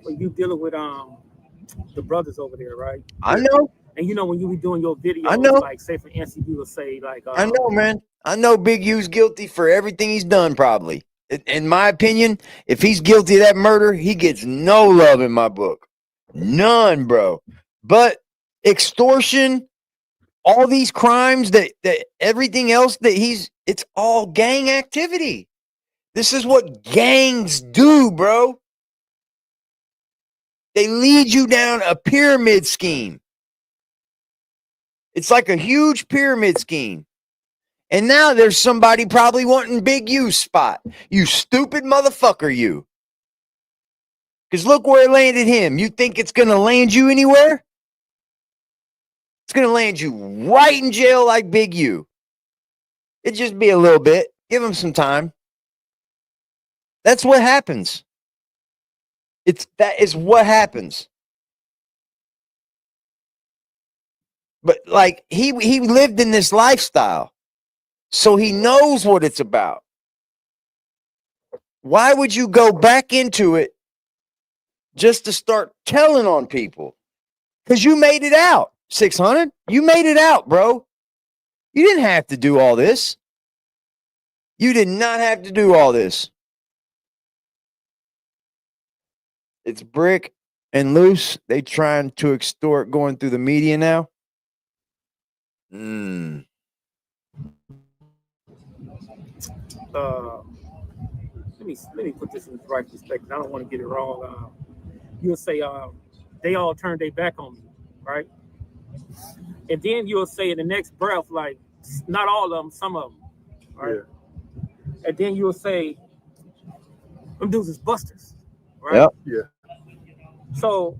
when you dealing with the brothers over there, right? I know. And you know, when you be doing your videos, I know. like say for instance, you will say like, I know, man. I know Big U's guilty for everything he's done. Probably, in my opinion, if he's guilty of that murder, he gets no love in my book, none, bro. But extortion, all these crimes that everything else that it's all gang activity. This is what gangs do, bro. They lead you down a pyramid scheme. It's like a huge pyramid scheme. And now there's somebody probably wanting Big U's spot. You stupid motherfucker, you. Because look where it landed him. You think it's going to land you anywhere? It's going to land you right in jail like Big U. It'd just be a little bit. Give him some time. That's what happens. That is what happens. But like he lived in this lifestyle, so he knows what it's about. Why would you go back into it just to start telling on people? Because you made it out, 600. You made it out, bro. You didn't have to do all this. You did not have to do all this. It's Brick and Loose. They trying to extort going through the media now. let me put this in the right perspective. I don't want to get it wrong. You'll say they all turned their back on me, right? And then you'll say in the next breath, like, not all of them, some of them, right? Yeah. And then you'll say, them dudes is busters, right? Yep. Yeah. So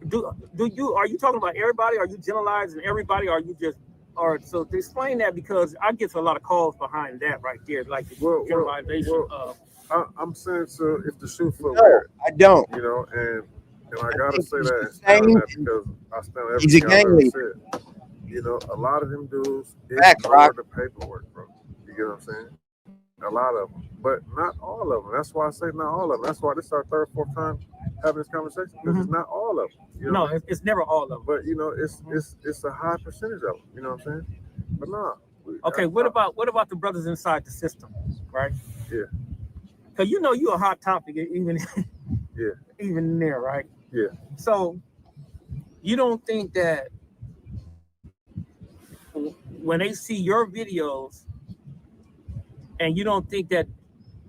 are you talking about everybody? Are you generalizing everybody? Or are you just, so to explain that, because I get a lot of calls behind that right there, like the generalization of. I'm saying, so if the shoe foot No, wear, I don't. you know, and I gotta say that and Same. stand on that because I stand on He's a everything I've gang ever leader. said. You know, a lot of them dudes Facts, Rock. ignore the paperwork, bro. You get what I'm saying? A lot of them, but not all of them. That's why I say not all of them. That's why this is our third, fourth time having this conversation, because it's not all of them. You know? No, it's never all of them. But you know, it's a high percentage of them. You know what I'm saying? But no. Okay, what about the brothers inside the system, right? Yeah. Because you know you're a hot topic even yeah, even there, right? Yeah. So you don't think that when they see your videos, and you don't think that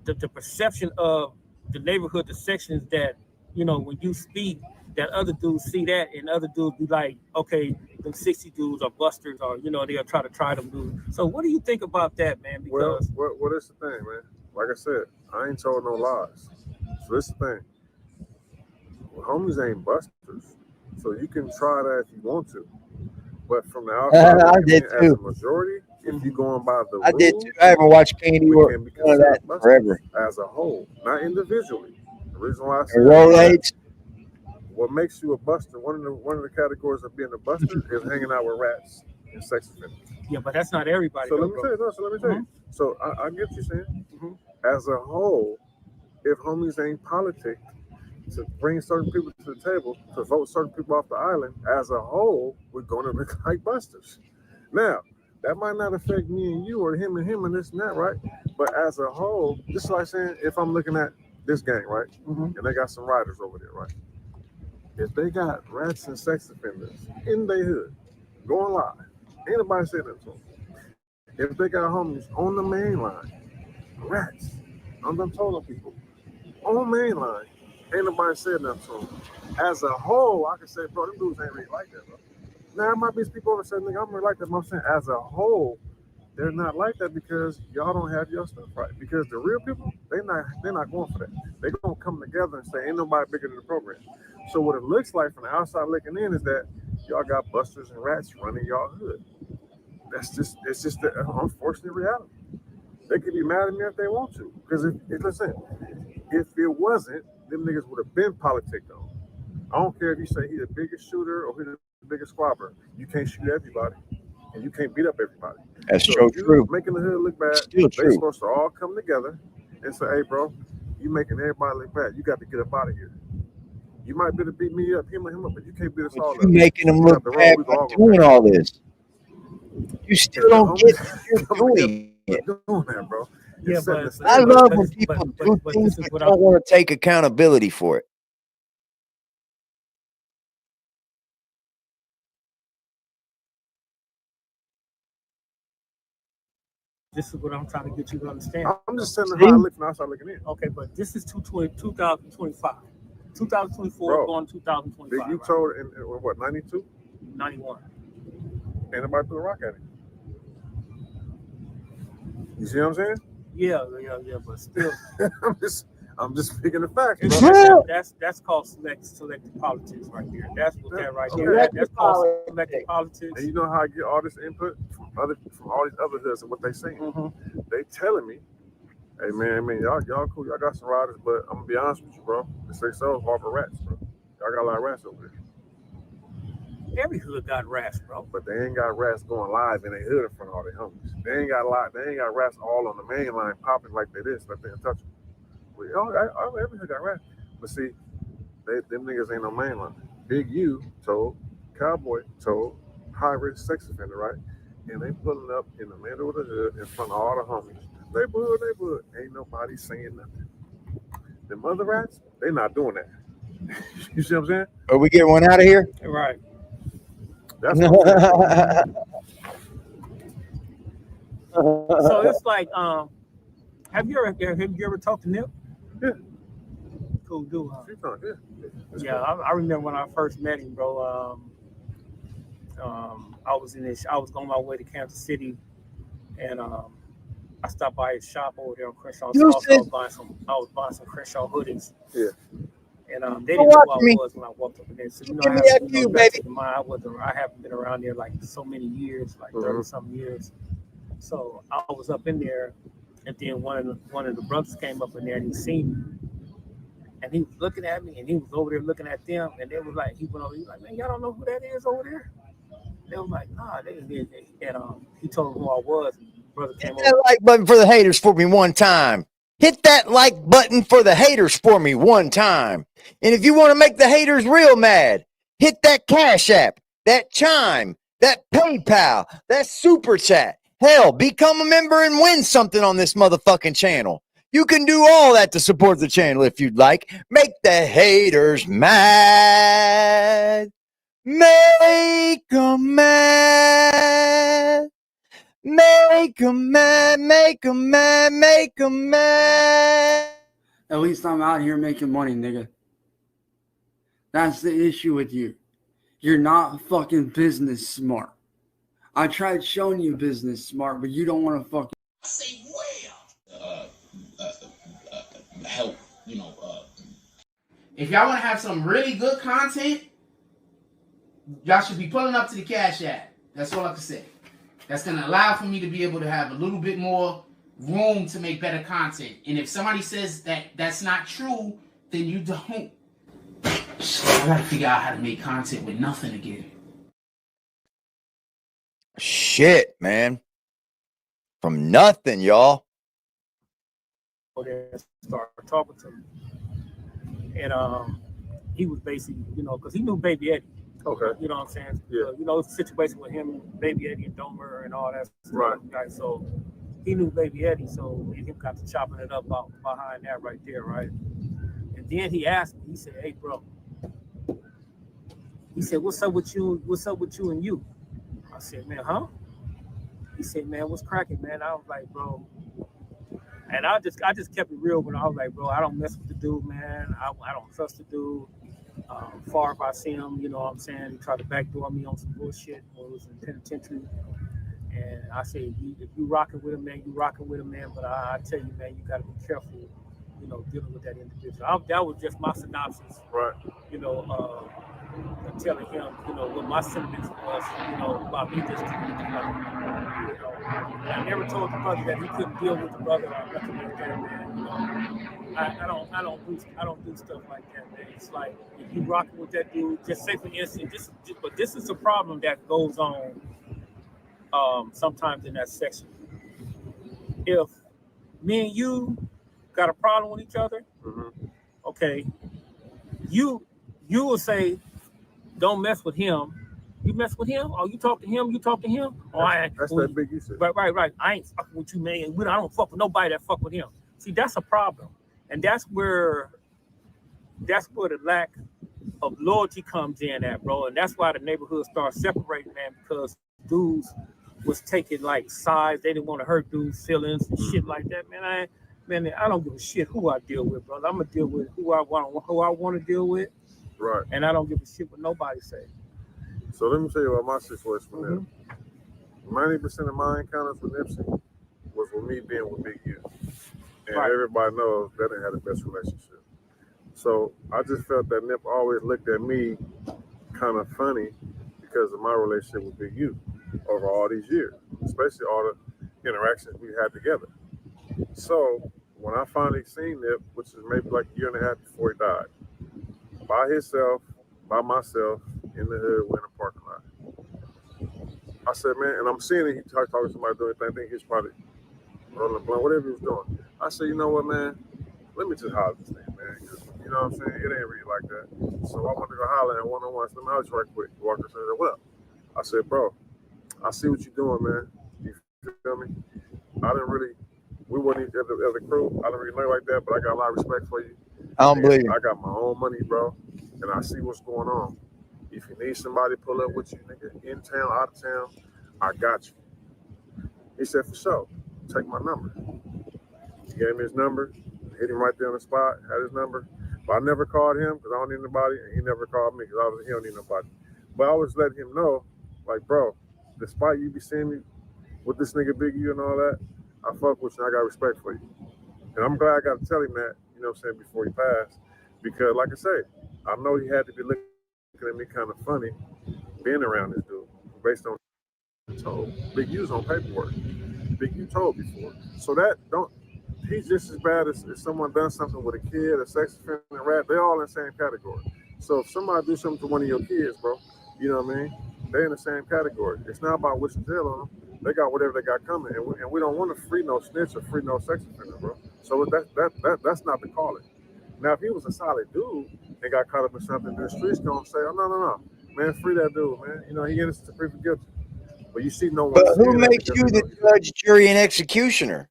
the perception of the neighborhood, the sections that, you know, when you speak, that other dudes see that and other dudes be like, okay, them 60 dudes are busters, or, you know, they'll try them dudes. So what do you think about that, man? Because well, that's the thing, man. Like I said, I ain't told no lies. So this is the thing. Well, homies ain't busters. So you can try that if you want to. But from the outside, I did as too. a majority, if you're going by the I rules, did too. I haven't watched Candy we or can be none of that considered forever. as a whole, not individually. The reason why I say Rolex. what makes you a buster, one of the categories of being a buster is hanging out with rats and sex offenders. Yeah, but that's not everybody. So let me tell you. So I get what you're saying. As a whole, if homies ain't politic to bring certain people to the table, to vote certain people off the island, as a whole, we're going to look like busters. Now, That might not affect me and you or him and this and that, right? But as a whole, just like saying, if I'm looking at this gang, right, and they got some riders over there, right? If they got rats and sex offenders in their hood going live, ain't nobody saying that to them. If they got homies on the main line, rats, I'm done told people, on the main line, ain't nobody said nothing to them. As a whole, I can say, bro, them dudes ain't really like that, bro. Now, there might be people over saying, nigga, I'm really like that, but I'm saying, as a whole, they're not like that because y'all don't have your stuff right. Because the real people, they're not going for that. They're gonna come together and say, ain't nobody bigger than the program. So what it looks like from the outside looking in is that y'all got busters and rats running y'all hood. It's just the unfortunate reality. They could be mad at me if they want to. Because listen, if it wasn't, them niggas would have been politicked on. I don't care if you say he's the biggest shooter or he's the biggest squabber. You can't shoot everybody. And you can't beat up everybody. That's so so true. Making the hood look bad, Still true. they're supposed to all come together and say, hey, bro, you making everybody look bad. You got to get up out of here. You might be able to beat me up, him, but you can't beat us all up. You making them look bad by doing all this. You still don't get what you're doing it. Doing that, bro. Yeah, but I love when people do things but don't want to take accountability for it. This is what I'm trying to get you to understand. I'm just telling you how I look from outside looking in. Okay, but this is 2025. 2024 Bro, going 2025. You told in what, 92? 91. Ain't nobody threw a rock at him. You see what I'm saying? Yeah, but still. I'm just speaking the facts. That's called selective politics right there. That's what that right there. That's called selective politics. And you know how I get all this input from all these other hoods and what they saying. They telling me, hey man, y'all cool, y'all got some riders, but I'm gonna be honest with you, bro. They say so harbor rats, bro. Y'all got a lot of rats over there. Every hood got rats, bro. But they ain't got rats going live in their hood in front of all their homies. They ain't got rats all on the main line popping like they this, like they untouchable. Every hood got rats. But see, them niggas ain't no main line. Big U told, Cowboy told, high risk sex offender, right? And they pulling up in the middle of the hood in front of all the homies. Neighborhood. Ain't nobody saying nothing. Them other rats, they not doing that. You see what I'm saying? Are we getting one out of here? Right. That's what I'm saying. So it's like, have you ever talked to Nip? Yeah. Cool dude, huh? Yeah. I remember when I first met him, bro. I was going my way to Kansas City, and I stopped by his shop over there on Crenshaw. I was buying some Crenshaw hoodies. Yeah. And they didn't know who I was when I walked up in there. So I haven't been around there like so many years, like 30-something years. So I was up in there, and then one of the brothers came up in there and he seen me. And he was looking at me, and he was over there looking at them, and they was like, he went over, he was like, man, y'all don't know who that is over there? They was like, nah, they did. And he told them who I was. And the brother came over. Hit that like button for the haters for me one time. Hit that like button for the haters for me one time. And if you want to make the haters real mad, hit that Cash App, that Chime, that PayPal, that Super Chat. Hell, become a member and win something on this motherfucking channel. You can do all that to support the channel if you'd like. Make the haters mad. Make them mad. Make them mad. Make them mad. Make them mad. At least I'm out here making money, nigga. That's the issue with you. You're not fucking business smart. I tried showing you business smart, but you don't want to fucking say help, if y'all want to have some really good content, y'all should be pulling up to the Cash App. That's all I can say. That's going to allow for me to be able to have a little bit more room to make better content. And if somebody says that that's not true, then you don't. I got to figure out how to make content with nothing again. Shit, man. From nothing, y'all. Started talking to him. And he was basically, because he knew Baby Eddie. Okay. You know what I'm saying? Yeah. You know, the situation with him, Baby Eddie and Domer and all that stuff. Right. So he knew Baby Eddie, so me and him got to chopping it up behind that right there, right? And then he asked me, he said, "Hey, bro," he said, "What's up with you? What's up with you and you?" I said, "Man, huh?" He said, "Man, what's cracking, man?" I was like, "Bro," and I just kept it real when I was like, "Bro, I don't mess with the dude, man. I don't trust the dude. Far if I see him, you know what I'm saying? He tried to backdoor me on some bullshit when it was in penitentiary." And I said, if you rocking with him, man, you rocking with him, man. But I tell you, man, you got to be careful, you know, dealing with that individual. That was just my synopsis, right? You know, telling him, you know, what my sentiments was, you know, about me just keeping it together. You know, I never told the brother that he couldn't deal with the brother or nothing like that, man. You know, I don't do stuff like that, man. It's like if you rocking with that dude, just say for instance, but this is a problem that goes on sometimes in that section. If me and you got a problem with each other, okay, you will say, "Don't mess with him." You mess with him, or you talk to him, or that's that big issue. Right. I ain't fucking with you, man. I don't fuck with nobody that fuck with him. See, that's a problem, and that's where the lack of loyalty comes in at, bro. And that's why the neighborhood starts separating, man, because dudes was taking like sides. They didn't want to hurt dudes' feelings and shit like that, man. I don't give a shit who I deal with, brother. I'm gonna deal with who I want to deal with, right? And I don't give a shit what nobody say. So let me tell you about my situation with them. 90% of my encounters with Nipsey was with me being with Big U, and everybody knows that didn't have the best relationship. So I just felt that Nip always looked at me kind of funny because of my relationship with Big U over all these years, especially all the interactions we had together. So when I finally seen Nip, which is maybe like a year and a half before he died, by myself, in the hood, we're in a parking lot. I said, man, and I'm seeing it, he talking to somebody doing anything. I think he's probably rolling a blunt, whatever he was doing. I said, you know what, man, let me just holler this thing, man. You know what I'm saying? It ain't really like that. So I want to go holler at one-on-one. So let me holler right quick. Walk up and said, what up? I said, bro, I see what you're doing, man. You feel me? We weren't each other as a crew. I don't really know like that, but I got a lot of respect for you. I don't believe you. I got my own money, bro, and I see what's going on. If you need somebody to pull up with you, nigga, in town, out of town, I got you. He said, for sure, take my number. He gave me his number, hit him right there on the spot, had his number. But I never called him because I don't need nobody, and he never called me because he don't need nobody. But I always let him know, like, bro, despite you be seeing me with this nigga Big U and all that, I fuck with you, I got respect for you. And I'm glad I got to tell him that, you know what I'm saying, before he passed. Because, like I say, I know he had to be looking at me kind of funny being around this dude based on told. Big U's on paperwork. Big U told before. So he's just as bad as someone done something with a kid, a sex offender, a rat. They're all in the same category. So if somebody do something to one of your kids, bro, you know what I mean? They're in the same category. It's not about wishing jail on them. They got whatever they got coming, and we don't want to free no snitch or free no sex offender, bro. So that's not the calling. Now, if he was a solid dude and got caught up in something, the streets gonna say, "Oh no, man, free that dude, man. You know he innocent to prove guilty." But you see, no one. But who makes you the judge, jury, and executioner?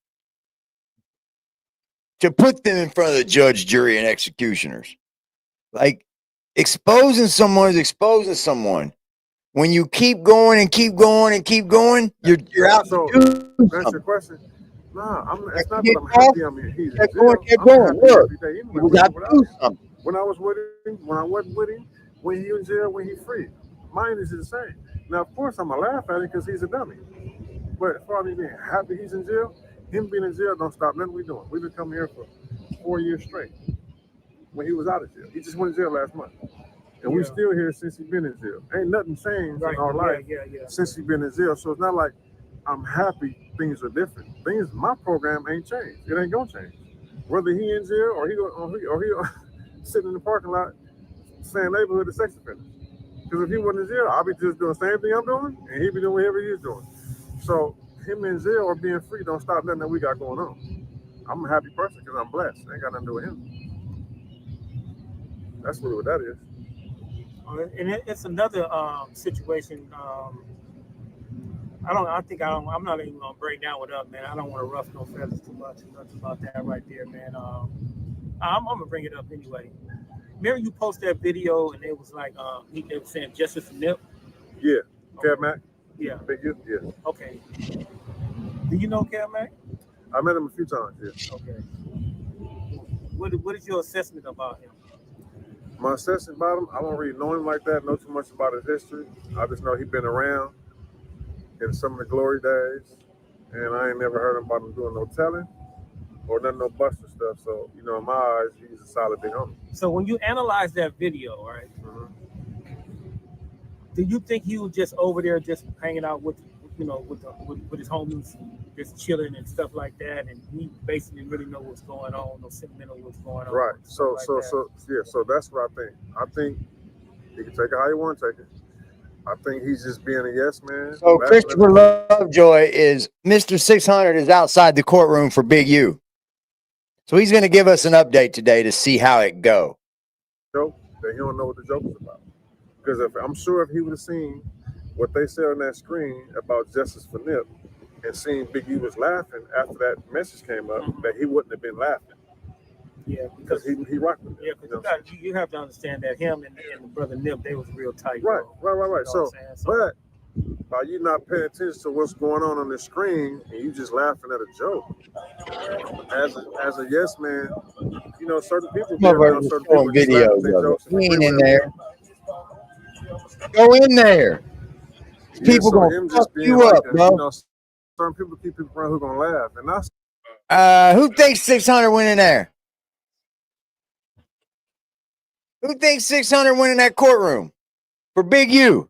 To put them in front of the judge, jury, and executioners, like exposing someone is exposing someone. When you keep going and keep going and keep going, you're out to do that's your question. Nah, it's not that I'm happy. I mean, he's kept going. Look, we got to do something. When I was with him, when I wasn't with him, when he was in jail, when he free, mine is the same. Now, of course, I'm gonna laugh at him because he's a dummy. But as far as me being happy he's in jail, him being in jail don't stop nothing we doing. We've been coming here for 4 years straight. When he was out of jail, he just went to jail last month. And we still here since he's been in jail. Ain't nothing changed in our life since he's been in jail. So it's not like I'm happy things are different. My program ain't changed. It ain't gonna change. Whether he in jail or he sitting in the parking lot saying neighborhood of sex offenders. Because if he wasn't in jail, I'll be just doing the same thing I'm doing, and he'd be doing whatever he's doing. So him in jail or being free don't stop nothing that we got going on. I'm a happy person because I'm blessed. Ain't got nothing to do with him. That's really what that is. And it's another situation. I'm not even gonna break down it up, man. I don't want to rough no feathers too much or nothing about that right there, man. I'm gonna bring it up anyway. Remember you posted that video and it was like they were saying justice for Nip? Yeah, Okay. Cat Mac. Yeah. Big U. Yeah. Okay. Do you know Cat Mac? I met him a few times. Yeah. Okay. What is your assessment about him? My assessment about him, I don't really know him like that. Know too much about his history. I just know he's been around in some of the glory days, and I ain't never heard about him doing no telling or nothing, no buster stuff. So, you know, in my eyes, he's a solid big homie. So when you analyze that video, right? Mm-hmm. Do you think he was just over there, just hanging out with, you know, with his homies, just chilling and stuff like that, and he basically didn't really know what's going on, no sentimental what's going on? Right. So that's what I think. I think he can take it how you want to take it. I think he's just being a yes man. So Christopher Lovejoy is Mr. 600 is outside the courtroom for Big U. So he's going to give us an update today to see how it go. Joke that he don't know what the joke is about. Because I'm sure if he would have seen what they said on that screen about justice for Nip and seen Big U was laughing after that message came up, that he wouldn't have been laughing. Yeah, because he rocked with it. Yeah, because you have to understand that him and the brother Nip, they was real tight. Right. You know So, but by you not paying attention to what's going on the screen and you just laughing at a joke, as a yes man, you know, certain people get around certain people videos. He ain't in there. Go in there. People gonna fuck you up, bro. You know, certain people keep people around who gonna laugh, and that's who thinks 600 went in there? Who thinks 600 went in that courtroom for Big U?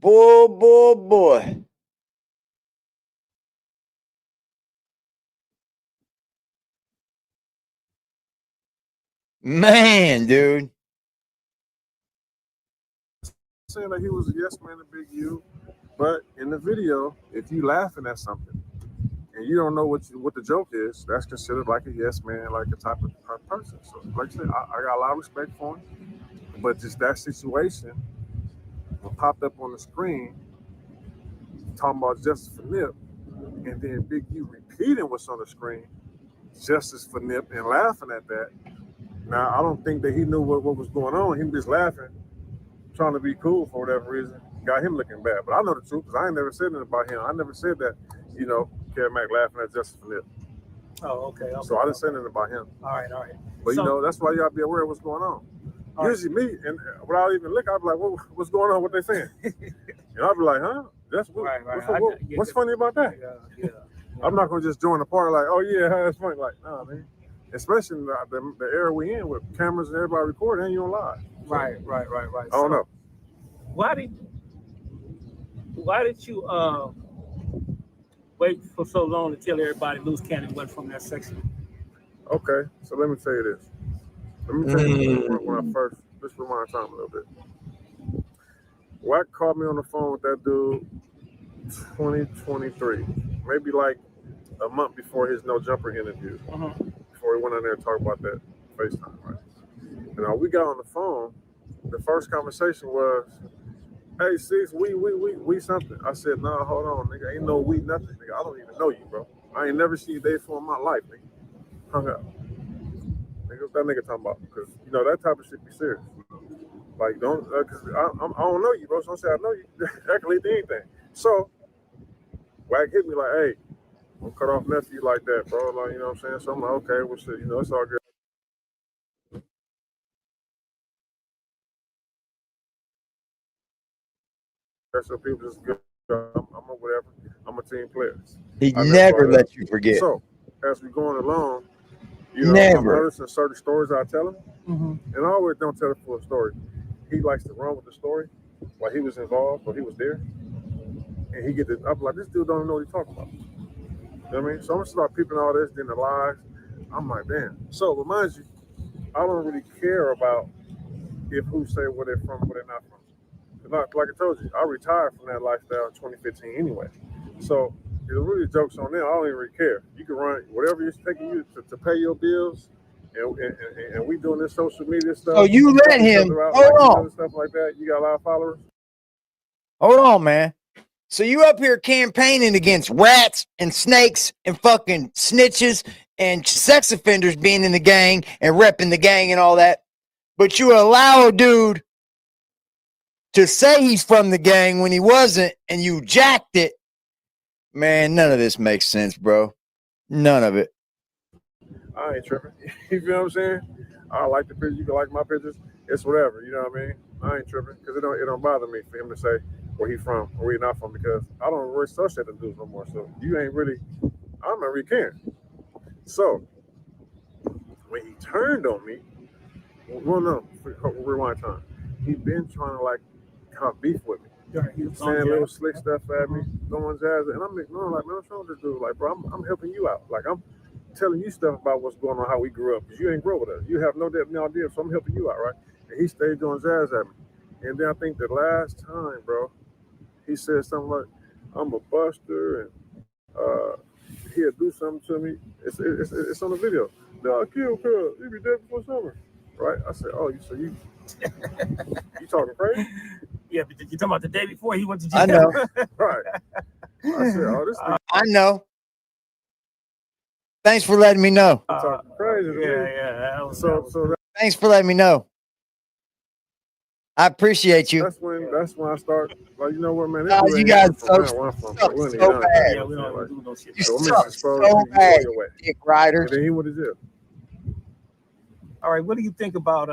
Boy. Man, dude. Saying that he was a yes man to Big U, but in the video, if you laughing at something and you don't know what the joke is, that's considered like a yes man, like a type of person. So, like I said, I got a lot of respect for him, but just that situation popped up on the screen talking about justice for Nip, and then Big U repeating what's on the screen, justice for Nip, and laughing at that. Now, I don't think that he knew what was going on. He was just laughing, trying to be cool for whatever reason. Got him looking bad. But I know the truth because I ain't never said anything about him. I never said that, you know, Kevin Mack laughing at justice for Nip. Oh, okay. So I didn't say anything about him. All right. But, you know, that's why you got to be aware of what's going on. Usually me, and without even looking, I'll be like, what's going on? What they saying? And I'll be like, huh? That's what's funny about that? Yeah. I'm not going to just join the party like, oh, yeah, that's funny. Like, nah, man. Especially in the era we in with cameras and everybody recording, and you on live. Right. I don't know. Why did you wait for so long to tell everybody loose cannon went from that section? Okay, so let me tell you this. Let me tell you when I first, just rewind time a little bit. Wack called me on the phone with that dude 2023, maybe like a month before his no jumper interview, before he went on there and talked about that FaceTime, right? And we got on the phone, the first conversation was, hey, Six, we something. I said, nah, hold on, nigga, ain't no we nothing, nigga. I don't even know you, bro. I ain't never seen you day before in my life, nigga. Hung up. Nigga, what's that nigga talking about? Because, you know, that type of shit be serious. Like, don't, because I don't know you, bro. So don't say I know you. That can lead to anything. So, Wack hit me like, hey, don't cut off nephew like that, bro. Like, you know what I'm saying? So I'm like, okay, well, shit, you know, it's all good. So people just good. I'm a whatever. I'm a team player. He never lets you forget. So, as we going along, you know, I'm noticing certain stories I tell him, and I always don't tell the full story. He likes to run with the story, like he was involved or he was there, and he get the. I'm like, this dude don't know what he's talking about. You know what I mean? So I'm gonna start peeping all this, then the lies. I'm like, damn. So, but mind you, I don't really care about if who say where they're from, where they're not from. like I told you, I retired from that lifestyle in 2015 anyway. So it's really jokes on them. I don't even really care. You can run whatever it's taking you to pay your bills, and we doing this social media stuff. So you let him. Hold on. Stuff like that. You got a lot of followers. Hold on, man. So you up here campaigning against rats and snakes and fucking snitches and sex offenders being in the gang and repping the gang and all that, but you allow a dude to say he's from the gang when he wasn't, and you jacked it. Man, none of this makes sense, bro. None of it. I ain't tripping. You feel what I'm saying? I like the pictures. You can like my pictures. It's whatever. You know what I mean? I ain't tripping because it don't bother me for him to say where he from or where he not from, because I don't really associate the dudes no more. So you ain't really. I'm not really caring. So when he turned on me, well, no, rewind time. He been trying to like have beef with me. Saying little slick stuff at me, throwing jazz, and I'm ignoring, like, man, what's wrong with this dude? Like, bro, I'm helping you out. Like, I'm telling you stuff about what's going on, how we grew up, because you ain't grow with us. You have no idea, so I'm helping you out, right? And he stayed doing jazz at me. And then I think the last time, bro, he said something like, I'm a buster, and he'll do something to me. It's on the video. No, I killed Cuz. He be dead before summer. Right? I said, oh, so you talking crazy? Yeah, but you talking about the day before he went to jail? I know. Right. I said, oh, this I know. Thanks for letting me know. talking crazy. Yeah. Thanks for letting me know. I appreciate you. That's when I start, like, you know what, man? Oh, you guys suck so bad. Yeah, we don't do no shit. You suck so bad, dick rider. And then he went to jail. All right, what do you think about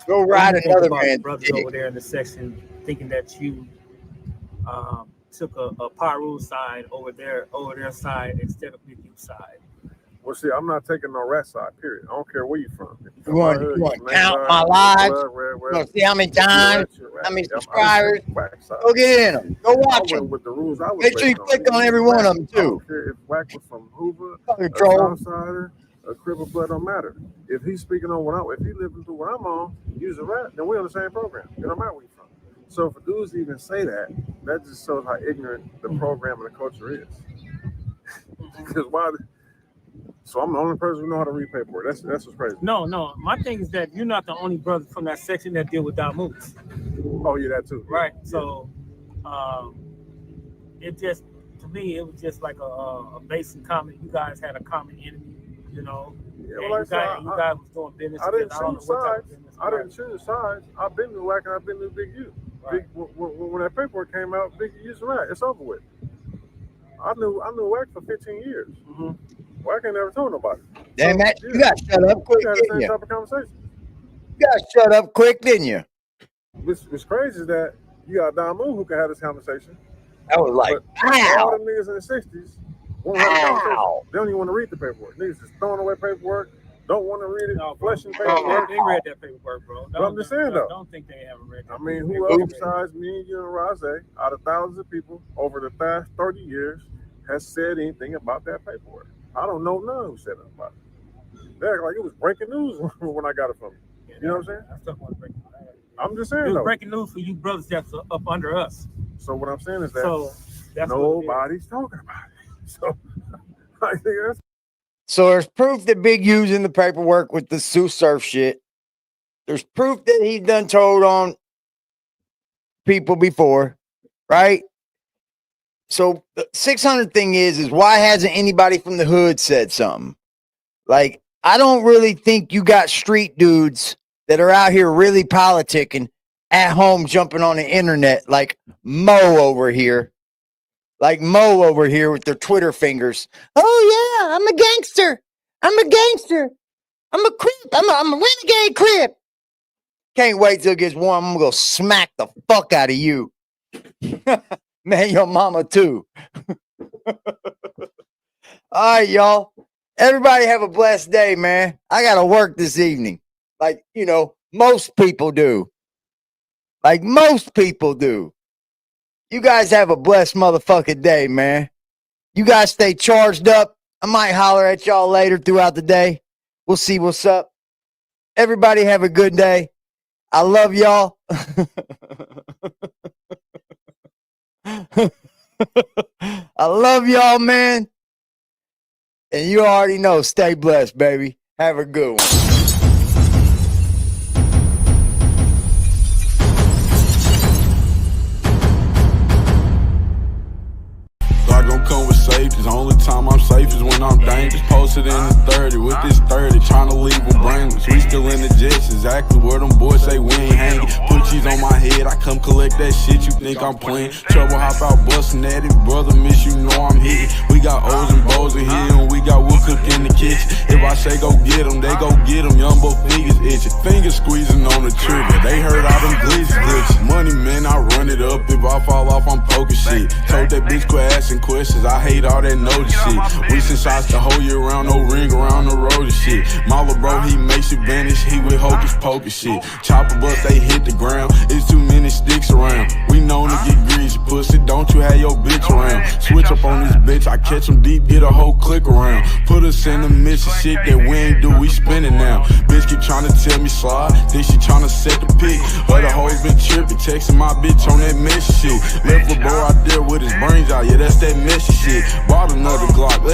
go ride another man brothers over there in the section thinking that you took a Paru side over their side instead of Big U side? Well, see, I'm not taking no rat side, period. I don't care where you from. You want to count my lives? You want to see how many times, how many subscribers? Go get in them. Go watch them. With the rules I was Make sure you click on every one of them, too. I don't care if Wack was from Hoover, a Southsider, a Crib of Blood, don't matter. If he's speaking on if he living through what I'm on, use a rat, then we're on the same program. It don't matter where you're from. So for dudes to even say that, that just shows how ignorant the program and the culture is. Because so I'm the only person who know how to read paperwork. That's what's crazy. No. My thing is that you're not the only brother from that section that deal with moves. Oh yeah, that too. Right. Yeah. So it just, to me, it was just like a basic comment. You guys had a common enemy, you know. Yeah, well, you guys was doing business. I didn't choose sides. I didn't choose sides. I've been to Wack and I've been to Big U. Right. When that paperwork came out, Big U's right. It's over with. I knew Wack for 15 years. Mm-hmm. Wack ain't never told nobody. Damn, that, you got shut up quick, didn't you? Type of conversation. You got shut up quick, didn't you? What's crazy is that you got Don Moon who can have this conversation. I was like, all the niggas in the 60s won't have a conversation. They don't even want to read the paperwork. Niggas just throwing away paperwork, don't want to read it, fleshing paperwork. They read that paperwork, bro. But I'm just saying, though. Don't think they haven't read that. I mean, who else besides me and you and Rosé, out of thousands of people over the past 30 years, has said anything about that paperwork? I don't know none who said anything about it. They act like it was breaking news when I got it from you. You know what I'm saying? I still want to break it. I'm just saying, it was though. Breaking news for you brothers that's up under us. So what I'm saying is that nobody's talking about it. So I think that's. So there's proof that Big U's in the paperwork with the Sioux Surf shit. There's proof that he's done told on people before, right? So the 600 thing is why hasn't anybody from the hood said something? Like, I don't really think you got street dudes that are out here really politicking at home, jumping on the internet like Mo over here. Like Mo over here with their Twitter fingers. Oh, yeah, I'm a gangster. I'm a gangster. I'm a creep. I'm a renegade creep. Can't wait till it gets warm. I'm going to go smack the fuck out of you. Man, your mama too. All right, y'all. Everybody have a blessed day, man. I got to work this evening. Like, you know, most people do. Like most people do. You guys have a blessed motherfucking day, man. You guys stay charged up. I might holler at y'all later throughout the day. We'll see what's up. Everybody have a good day. I love y'all. I love y'all, man. And you already know, stay blessed, baby. Have a good one. Gon' come with safety. The only time I'm safe is when I'm dangerous. Posted in the 30 with this 30, tryna leave them brainless. We still in the jets, exactly where them boys say we ain't hanging. Put cheese on my head, I come collect that shit. You think I'm playing? Trouble hop out bustin' at it, brother. Miss you know I'm hitting. We got O's and Bo's in here, and we got wood cook in the kitchen. If I say go get them, they go get them. Young boy fingers itching, fingers squeezing on the trigger. They heard all them glitches. Money man, I run it up. If I fall off, I'm poking shit. Told that bitch quit asking questions. I hate all that notice shit. Recent shots the whole year round, no ring around the road and shit. My little bro, he makes you vanish. He with hocus pocus shit. Chopper bust, they hit the ground. It's too many sticks around. We known to get greasy, pussy. Don't you have your bitch around? Switch up on this bitch. I catch them deep, get a whole click around. Put us in the midst of shit that we ain't do. We spinning now. Bitch keep trying to tell me slide. Think she trying to set the pick. Other hoes been tripping, texting my bitch on that messy shit. Left the bro out there with his brains out. Yeah, that's that messy shit. Bought another Glock, let's